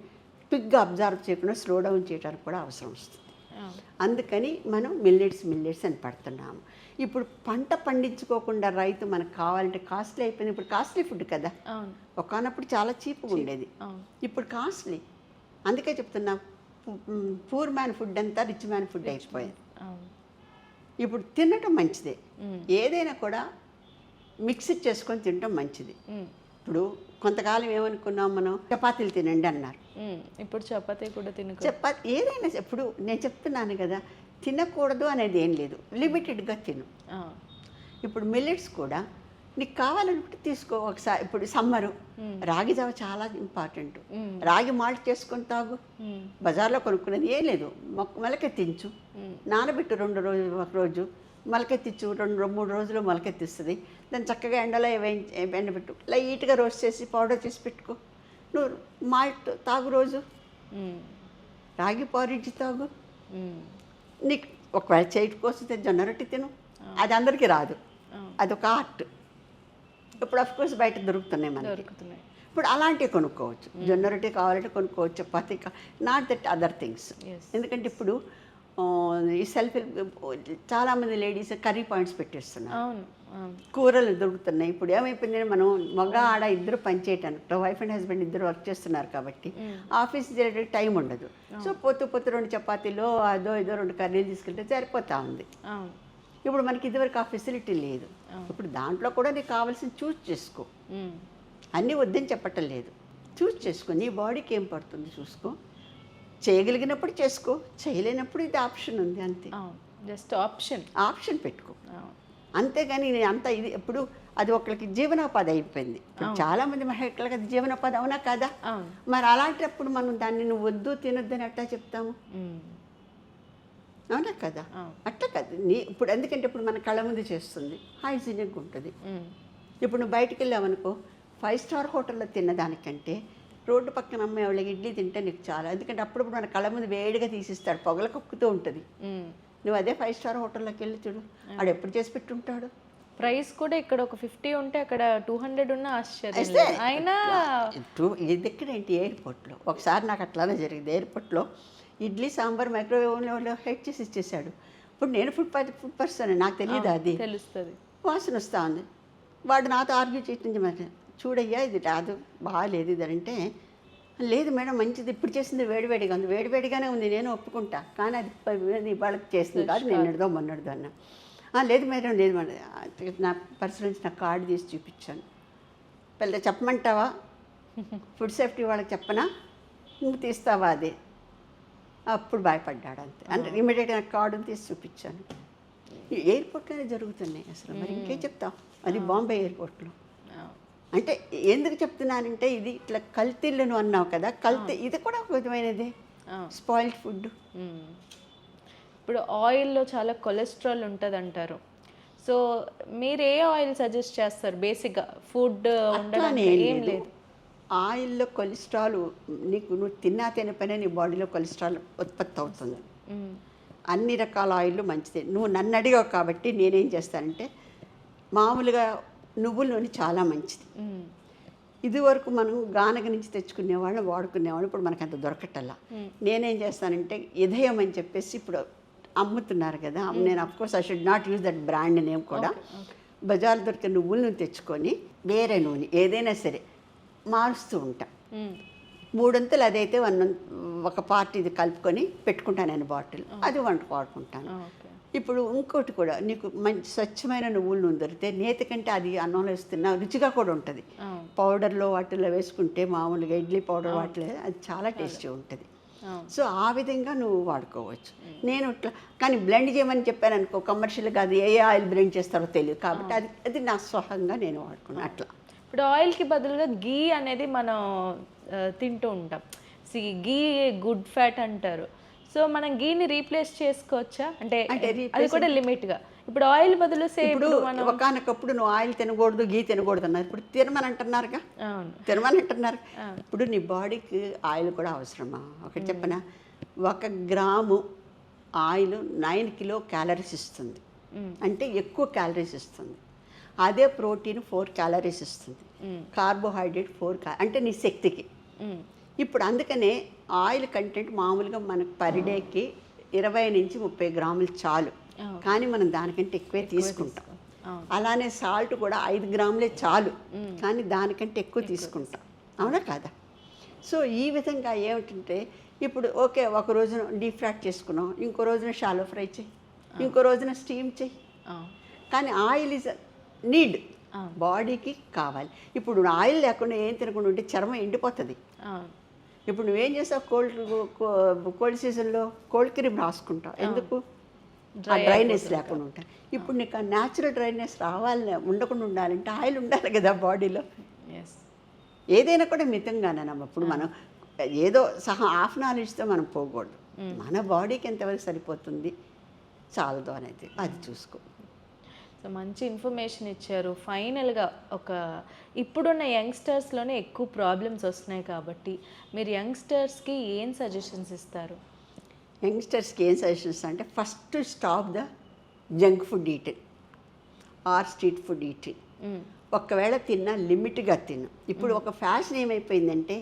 క్విక్గా అబ్జర్వ్ చేయకుండా స్లో డౌన్ చేయడానికి కూడా అవసరం వస్తుంది. అందుకని మనం మిల్లెట్స్ అని పడుతున్నాము. ఇప్పుడు పంట పండించుకోకుండా రైతు మనకు కావాలంటే కాస్ట్లీ అయిపోయింది. ఇప్పుడు కాస్ట్లీ ఫుడ్ కదా, ఒకనప్పుడు చాలా చీప్గా ఉండేది, ఇప్పుడు కాస్ట్లీ. అందుకే చెప్తున్నా, పూర్ మ్యాన్ ఫుడ్ అంతా రిచ్ మ్యాన్ ఫుడ్ అయిపోయింది. ఇప్పుడు తినటం మంచిదే, ఏదైనా కూడా మిక్స్ చేసుకొని తినటం మంచిది. ఇప్పుడు కొంతకాలం ఏమనుకున్నాం మనం, చపాతీలు తినండి అన్నారు. ఇప్పుడు చపాతీ కూడా చపాతీ ఏదైనా ఇప్పుడు నేను చెప్తున్నాను కదా, తినకూడదు అనేది ఏం లేదు, లిమిటెడ్గా తిను. ఇప్పుడు మిల్లెట్స్ కూడా నీకు కావాలనుకుంటే తీసుకో. ఒకసారి ఇప్పుడు సమ్మరు, రాగి జావ చాలా ఇంపార్టెంట్. రాగి మాల్ట్ చేసుకొని తాగు, బజార్లో కొనుక్కునేది ఏం లేదు, మొలకెత్తించు, నానబెట్టు 2 రోజులు, 1 రోజు మొలకెత్తించు, 2-3 రోజులు మొలకెత్తిస్తుంది. దాన్ని చక్కగా ఎండలో ఎండబెట్టు, లైట్గా రోస్ట్ చేసి పౌడర్ చేసి పెట్టుకో. నువ్వు మాల్ట్ తాగు రోజు, రాగి పారిడ్జ్ తాగు. నీకు ఒకవేళ చేయకపోతే జొన్న రొట్టె తిను, అది అందరికీ రాదు, అదొక ఆర్ట్. ఇప్పుడు అఫ్కోర్స్ బయట దొరుకుతున్నాయి మనకి, ఇప్పుడు అలాంటివి కొనుక్కోవచ్చు. జొన్న రొట్టె కావాలంటే కొనుక్కోవచ్చు, chapati not that other things. ఎందుకంటే ఇప్పుడు ఈ సెల్ఫ్ చాలామంది లేడీస్ కర్రీ పాయింట్స్ పెట్టేస్తున్నారు, కూరలు దొరుకుతున్నాయి. ఇప్పుడు ఏమైపోయింది, మనం మగ ఆడ ఇద్దరు పనిచేయటానికి, వైఫ్ అండ్ హస్బెండ్ ఇద్దరు వర్క్ చేస్తున్నారు కాబట్టి ఆఫీస్ చేయడానికి టైం ఉండదు. సో పొత్తు 2 చపాతీలో అదో ఇదో 2 కర్రీలు తీసుకెళ్తే సరిపోతా ఉంది. ఇప్పుడు మనకి ఇదివరకు ఆ ఫెసిలిటీ లేదు. ఇప్పుడు దాంట్లో కూడా నీకు కావాల్సిన చూస్ చేసుకో, అన్నీ వద్దని చెప్పటం లేదు, చూస్ చేసుకో, నీ బాడీకి ఏం పడుతుంది చూసుకో. చేయగలిగినప్పుడు చేసుకో, చేయలేనప్పుడు ఇది ఆప్షన్ ఉంది, అంతే. జస్ట్ ఆప్షన్ పెట్టుకో, అంతేగాని నేను అంత ఇది. ఇప్పుడు అది ఒకరికి జీవనోపాధి అయిపోయింది. ఇప్పుడు చాలామంది మహిళలకు అది జీవనోపాధి, అవునా కదా? మరి అలాంటప్పుడు మనం దాన్ని నువ్వు వద్దు తినొద్దని అట్లా చెప్తాము, అవునా కదా? అట్లా కదా ఇప్పుడు, ఎందుకంటే ఇప్పుడు మన కళ్ళ ముందు చేస్తుంది, హైజీనిక్గా ఉంటుంది. ఇప్పుడు నువ్వు బయటికి వెళ్ళావనుకో, 5 స్టార్ హోటల్లో తిన్నదానికంటే రోడ్డు పక్కన అమ్మాయి వాళ్ళకి ఇడ్లీ తింటే నీకు చాలా, ఎందుకంటే అప్పుడప్పుడు మన కళ్ళ ముందు వేడిగా తీసిస్తాడు, పొగలు కక్కుతూ ఉంటుంది. నువ్వు అదే 5 స్టార్ హోటల్లోకి వెళ్ళి చూడు, ఆడు ఎప్పుడు చేసి పెట్టుంటాడు. ప్రైస్ కూడా ఇక్కడ ఒక 50 ఉంటే అక్కడ 200 ఉన్న ఆశ్చర్యం. అయినా ఇది ఎక్కడేంటి, ఎయిర్పోర్ట్లో ఒకసారి నాకు అట్లానే జరిగింది. ఎయిర్పోర్ట్లో ఇడ్లీ సాంబార్ మైక్రోవేవ్లో హీట్ చేసి ఇచ్చేసాడు. ఇప్పుడు నేను ఫుడ్ పర్సన్, నాకు తెలియదు, అది తెలుస్తుంది, వాసన వస్తూ ఉంది. వాడు నాతో ఆర్గ్యూ చేయించి, చూడయ్యా ఇది రాదు, బాగాలేదు ఇది అంటే, లేదు మేడం మంచిది, ఇప్పుడు చేసింది వేడివేడిగా ఉంది. వేడివేడిగానే ఉంది, నేను ఒప్పుకుంటా, కానీ అది వాళ్ళకి చేసింది కాదు, నిన్నటిదో మొన్నటిదో అన్నా. లేదు మేడం, లేదు మేడం, నా పర్స్ నుంచి నా కార్డు తీసి చూపించాను. పెద్ద చెప్పమంటావా, ఫుడ్ సేఫ్టీ వాళ్ళకి చెప్పనా, నువ్వు తీస్తావా అది? అప్పుడు భయపడ్డాడు, అంతే. అంటే ఇమీడియట్గా నా కార్డుని తీసి చూపించాను. ఎయిర్పోర్ట్లోనే జరుగుతున్నాయి అసలు, మరి ఇంకేం చెప్తాం, అది బాంబే ఎయిర్పోర్ట్లో. అంటే ఎందుకు చెప్తున్నానంటే, ఇది ఇట్లా కల్తీలను అన్నావు కదా, కల్తీ ఇది కూడా ఒక విధమైనదే, స్పాయిల్డ్ ఫుడ్. ఇప్పుడు ఆయిల్లో చాలా కొలెస్ట్రాల్ ఉంటుంది అంటారు. సో మీరు ఏ ఆయిల్ సజెస్ట్ చేస్తారు బేసిక్గా ఫుడ్ ఉండడానికి? ఏం లేదు, ఆయిల్లో కొలెస్ట్రాల్ నీకు నువ్వు తినపైన నీ బాడీలో కొలెస్ట్రాల్ ఉత్పత్తి అవుతుంది. అన్ని రకాల ఆయిల్ మంచిదే. నువ్వు నన్ను అడిగావు కాబట్టి నేనేం చేస్తానంటే, మామూలుగా నువ్వుల నూనె చాలా మంచిది. ఇదివరకు మనం గానగ నుంచి తెచ్చుకునేవాళ్ళం, వాడుకునేవాళ్ళం, ఇప్పుడు మనకు అంత దొరకటల్లా. నేనేం చేస్తానంటే, ఇదయం అని చెప్పేసి ఇప్పుడు అమ్ముతున్నారు కదా, నేను of course I should not use that brand name కూడా. బజార్ దొరికే నువ్వుల నూనె తెచ్చుకొని వేరే నూనె ఏదైనా సరే మారుస్తూ ఉంటాం. 3 వంతులు అదైతే 1 పార్ట్ ఇది కలుపుకొని పెట్టుకుంటాను నేను బాటిల్, అది వంటకు వాడుకుంటాను. ఇప్పుడు ఇంకోటి కూడా, నీకు మంచి స్వచ్ఛమైన నువ్వుల నూనె దొరికితే నేతి కంటే అది అన్నంలో వేస్తున్నా రుచిగా కూడా ఉంటుంది. పౌడర్లో వాటిల్లో వేసుకుంటే, మామూలుగా ఇడ్లీ పౌడర్ వాటిలో అది చాలా టేస్టీ ఉంటుంది. సో ఆ విధంగా నువ్వు వాడుకోవచ్చు. నేను ఇట్లా కానీ బ్లెండ్ చేయమని చెప్పాను అనుకో, కమర్షియల్గా అది ఏ ఆయిల్ బ్లెండ్ చేస్తారో తెలియదు, కాబట్టి అది నా స్వహంగా నేను వాడుకున్నాను అట్లా. ఇప్పుడు ఆయిల్కి బదులుగా గీ అనేది మనం తింటూ ఉంటాం. గీ గుడ్ ఫ్యాట్ అంటారు. సో మనం గీని రీప్లేస్ చేసుకోవచ్చా? అంటే అది కూడా లిమిట్గా. ఇప్పుడు ఆయిల్ బదులు ఒకనొకప్పుడు నువ్వు ఆయిల్ తినకూడదు, గీ తినకూడదు అన్నారు, ఇప్పుడు తినమని అంటున్నారుగా, తినమని అంటున్నారు. ఇప్పుడు నీ బాడీకి ఆయిల్ కూడా అవసరమా? ఒకటి చెప్పనా, 1 గ్రాము ఆయిల్ 9 కిలో క్యాలరీస్ ఇస్తుంది, అంటే ఎక్కువ క్యాలరీస్ ఇస్తుంది. అదే ప్రోటీన్ 4 క్యాలరీస్ ఇస్తుంది, కార్బోహైడ్రేట్ 4 అంటే నీ శక్తికి. ఇప్పుడు అందుకనే ఆయిల్ కంటెంట్ మామూలుగా మనకు పర్ డేకి 20 నుంచి 30 గ్రాములు చాలు, కానీ మనం దానికంటే ఎక్కువే తీసుకుంటాం. అలానే సాల్ట్ కూడా 5 గ్రాములే చాలు, కానీ దానికంటే ఎక్కువ తీసుకుంటాం, అవునా కాదా? సో ఈ విధంగా ఏమిటంటే ఇప్పుడు ఓకే, ఒక రోజున డీప్ ఫ్రాట్ చేసుకున్నాం, ఇంకో రోజున షాలో ఫ్రై చేయి, ఇంకో రోజున స్టీమ్ చేయి, కానీ ఆయిల్ ఈజ్ నీడ్, బాడీకి కావాలి. ఇప్పుడు ఆయిల్ లేకుండా ఏం తినకుండా ఉంటే చర్మం ఎండిపోతుంది. ఇప్పుడు నువ్వేం చేస్తావు, కోల్డ్ సీజన్లో కోల్డ్ క్రీమ్ రాసుకుంటావు, ఎందుకు? ఆ డ్రైనెస్ లేకుండా ఉంటాయి. ఇప్పుడు నీకు ఆ న్యాచురల్ డ్రైనెస్ రావాలి, ఉండకుండా ఉండాలంటే ఆయిల్ ఉండాలి కదా బాడీలో. ఏదైనా కూడా మితంగానమ్మా. ఇప్పుడు మనం ఏదో హాఫ్ నాలెడ్జ్తో మనం పోకూడదు. మన బాడీకి ఎంతవరకు సరిపోతుంది చాలదు అనేది అది చూసుకో. సో మంచి ఇన్ఫర్మేషన్ ఇచ్చారు. ఫైనల్గా ఇప్పుడున్న యంగ్స్టర్స్లోనే ఎక్కువ ప్రాబ్లమ్స్ వస్తున్నాయి కాబట్టి మీరు యంగ్స్టర్స్కి ఏం సజెషన్స్ ఇస్తారు? యంగ్స్టర్స్కి ఏం సజెషన్స్ అంటే, first stop the junk food eating R street food eating. ఒకవేళ తిన్నా లిమిట్గా తిను. ఇప్పుడు ఒక ఫ్యాషన్ ఏమైపోయిందంటే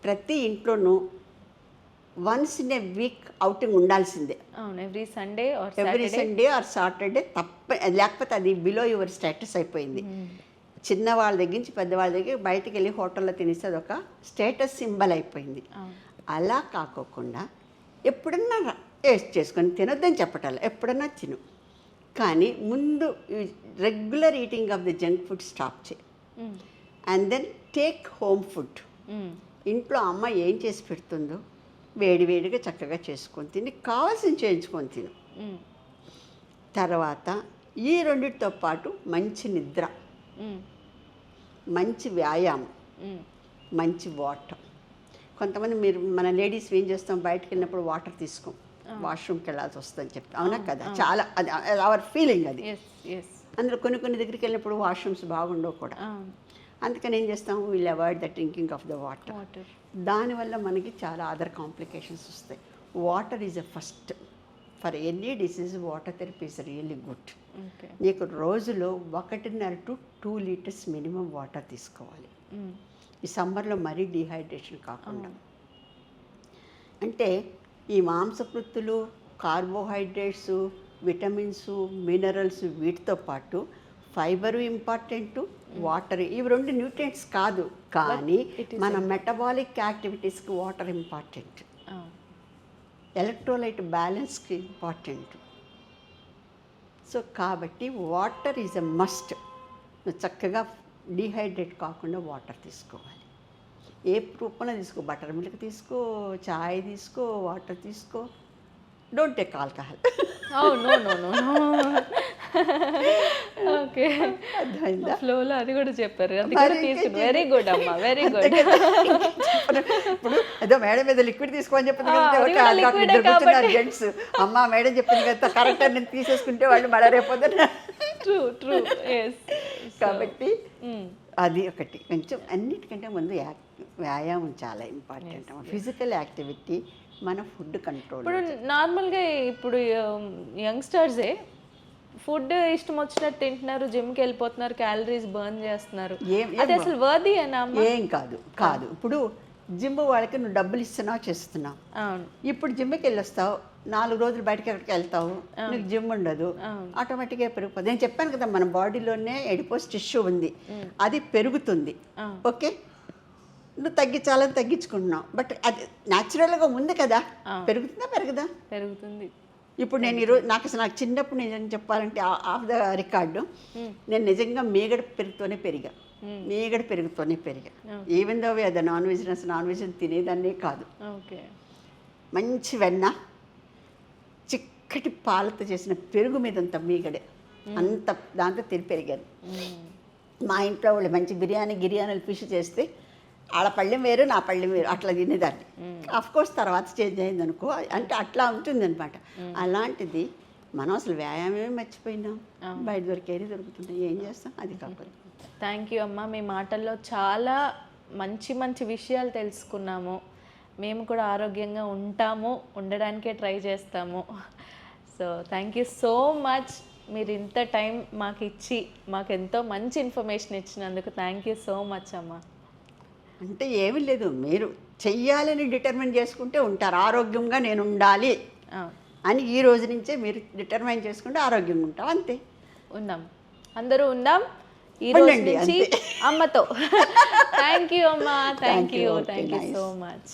ప్రతి ఇంట్లోనూ once in a week outing ఉండాల్సిందే. ఎవ్రీ సండే ఆర్ సాటర్డే లేకపోతే అది బిలో యువర్ స్టేటస్ అయిపోయింది. చిన్నవాళ్ళ దగ్గర నుంచి పెద్దవాళ్ళ దగ్గర బయటికి వెళ్ళి హోటల్లో తినేస్తే అది ఒక స్టేటస్ సింబల్ అయిపోయింది. అలా కాకోకుండా ఎప్పుడన్నా టేస్ట్ చేసుకొని తినొద్దని చెప్పటాలి, ఎప్పుడన్నా తిను, కానీ ముందు regular eating of the junk food stop చేయి. And then take home food. ఇంట్లో అమ్మ ఏం చేసి పెడుతుందో వేడివేడిగా చక్కగా చేసుకొని తిని, కావాల్సింది చేయించుకొని తిను. తర్వాత ఈ రెండిటితో పాటు మంచి నిద్ర, మంచి వ్యాయామం, మంచి వాటర్. కొంతమంది మన లేడీస్ ఏం చేస్తాం, బయటకు వెళ్ళినప్పుడు వాటర్ తీసుకోం, వాష్రూమ్కి వెళ్ళాల్సి వస్తుందని చెప్పి, అవునా కదా? చాలా అది అవర్ ఫీలింగ్ అది. అందులో కొన్ని దగ్గరికి వెళ్ళినప్పుడు వాష్రూమ్స్ బాగుండవు కూడా. అందుకని ఏం చేస్తాం, will avoid the drinking of the water. దానివల్ల మనకి చాలా అదర్ కాంప్లికేషన్స్ వస్తాయి. Water is a first for any disease. Water therapy is really good. నీకు రోజులో 1.5 to 2 లీటర్స్ మినిమం వాటర్ తీసుకోవాలి. ఈ సమ్మర్లో మరీ డీహైడ్రేషన్ కాకుండా. అంటే ఈ మాంసకృత్తులు, కార్బోహైడ్రేట్స్, విటమిన్స్, మినరల్స్, వీటితో పాటు ఫైబరు ఇంపార్టెంట్, వాటర్, ఇవి 2 న్యూట్రియంట్స్ కాదు, కానీ మన మెటబాలిక్ యాక్టివిటీస్కి వాటర్ ఇంపార్టెంట్, ఎలక్ట్రోలైట్ బ్యాలెన్స్కి ఇంపార్టెంట్. సో కాబట్టి వాటర్ ఈజ్ ఎ మస్ట్. నువ్వు చక్కగా డీహైడ్రేట్ కాకుండా వాటర్ తీసుకోవాలి. ఏ రూపంలో తీసుకో, బటర్ మిల్క్ తీసుకో, చాయ్ తీసుకో, వాటర్ తీసుకో, డోంట్ టేక్ ఆల్కహాల్. ఓకే, ఫ్లోలో అది కూడా చెప్పారు, అది కూడా తీసుకుని. వెరీ గుడ్ అమ్మా, వెరీ గుడ్. ఇప్పుడు ఏదో మేడం మీద లిక్విడ్ తీసుకోమని చెప్పింది కదా జెంట్స్, అమ్మ మేడం చెప్పింది కదా కరెక్ట్ అని తీసేసుకుంటే వాళ్ళు మళ్ళీ రేపొద్దున. ట్రూ. కాబట్టి అది ఒకటి. కొంచెం అన్నిటికంటే ముందు వ్యాయామం చాలా ఇంపార్టెంట్. ఫిజికల్ యాక్టివిటీ, మన ఫుడ్ కంట్రోల్. ఇప్పుడు నార్మల్గా ఇప్పుడు యంగ్స్టర్సే ఫుడ్ ఇష్టం వచ్చినట్టు తింటున్నారు, జిమ్కి వెళ్ళిపోతున్నారు, క్యాలరీస్ బర్న్ చేస్తున్నారు. అది అసలు వర్ది అయినా? ఏం కాదు. ఇప్పుడు జిమ్ వాళ్ళకి నువ్వు డబ్బులు ఇస్తున్నావు, చేస్తున్నావు. ఇప్పుడు జిమ్కి వెళ్ళొస్తావు, 4 రోజులు బయటకి ఎక్కడికి వెళ్తావు, నీకు జిమ్ ఉండదు, ఆటోమేటిక్గా పెరిగిపోతుంది. నేను చెప్పాను కదా, మన బాడీలోనే ఎడిపోస్ టిష్యూ ఉంది, అది పెరుగుతుంది. ఓకే, నువ్వు తగ్గించాలని తగ్గించుకుంటున్నావు, బట్ అది న్యాచురల్గా ఉంది కదా, పెరుగుతుందా పెరగదా? పెరుగుతుంది. ఇప్పుడు నేను ఈరోజు నాకు చిన్నప్పుడు నిజం చెప్పాలంటే ఆఫ్ ద రికార్డు, నేను నిజంగా మీగడ పెరుగుతూనే పెరిగా. ఈవెన్ దో అది నాన్ వెజ్ తినేదాన్నే కాదు. మంచి వెన్న, చిక్కటి పాలతో చేసిన పెరుగు మీద అంత మీగడే, అంత దాంతో తిని పెరిగాను. మా ఇంట్లో వాళ్ళు మంచి గిరియానీలు ఫిష్ చేస్తే వాళ్ళ పళ్ళెం వేరు, నా పళ్ళెం వేరు, అట్లా తినేదాన్ని. అఫ్కోర్స్ తర్వాత చేంజ్ అయింది అనుకో, అంటే అట్లా ఉంటుంది అనమాట. అలాంటిది మనం అసలు వ్యాయామమే మర్చిపోయినాం, బయట దొరికేది దొరుకుతుంది, ఏం చేస్తాం? అది కాకపోతే. థ్యాంక్ యూ అమ్మ, మీ మాటల్లో చాలా మంచి విషయాలు తెలుసుకున్నాము. మేము కూడా ఆరోగ్యంగా ఉంటాము, ఉండడానికే ట్రై చేస్తాము. So thank you so much. మీరు ఇంత టైం మాకు ఇచ్చి మాకు ఎంతో మంచి ఇన్ఫర్మేషన్ ఇచ్చినందుకు థ్యాంక్ యూ సో మచ్ అమ్మ. అంటే ఏమీ లేదు, మీరు చెయ్యాలని డిటర్మిన్ చేసుకుంటే ఉంటారు. ఆరోగ్యంగా నేను ఉండాలి అని ఈ రోజు నుంచే మీరు డిటర్మైన్ చేసుకుంటే ఆరోగ్యంగా ఉంటాం, అంతే. ఉందాం, అందరూ ఉందాం ఈ రోజు ఉండండి, నుంచి అంతే. అమ్మతో. థ్యాంక్ యూ అమ్మ, thank you okay, nice. So much.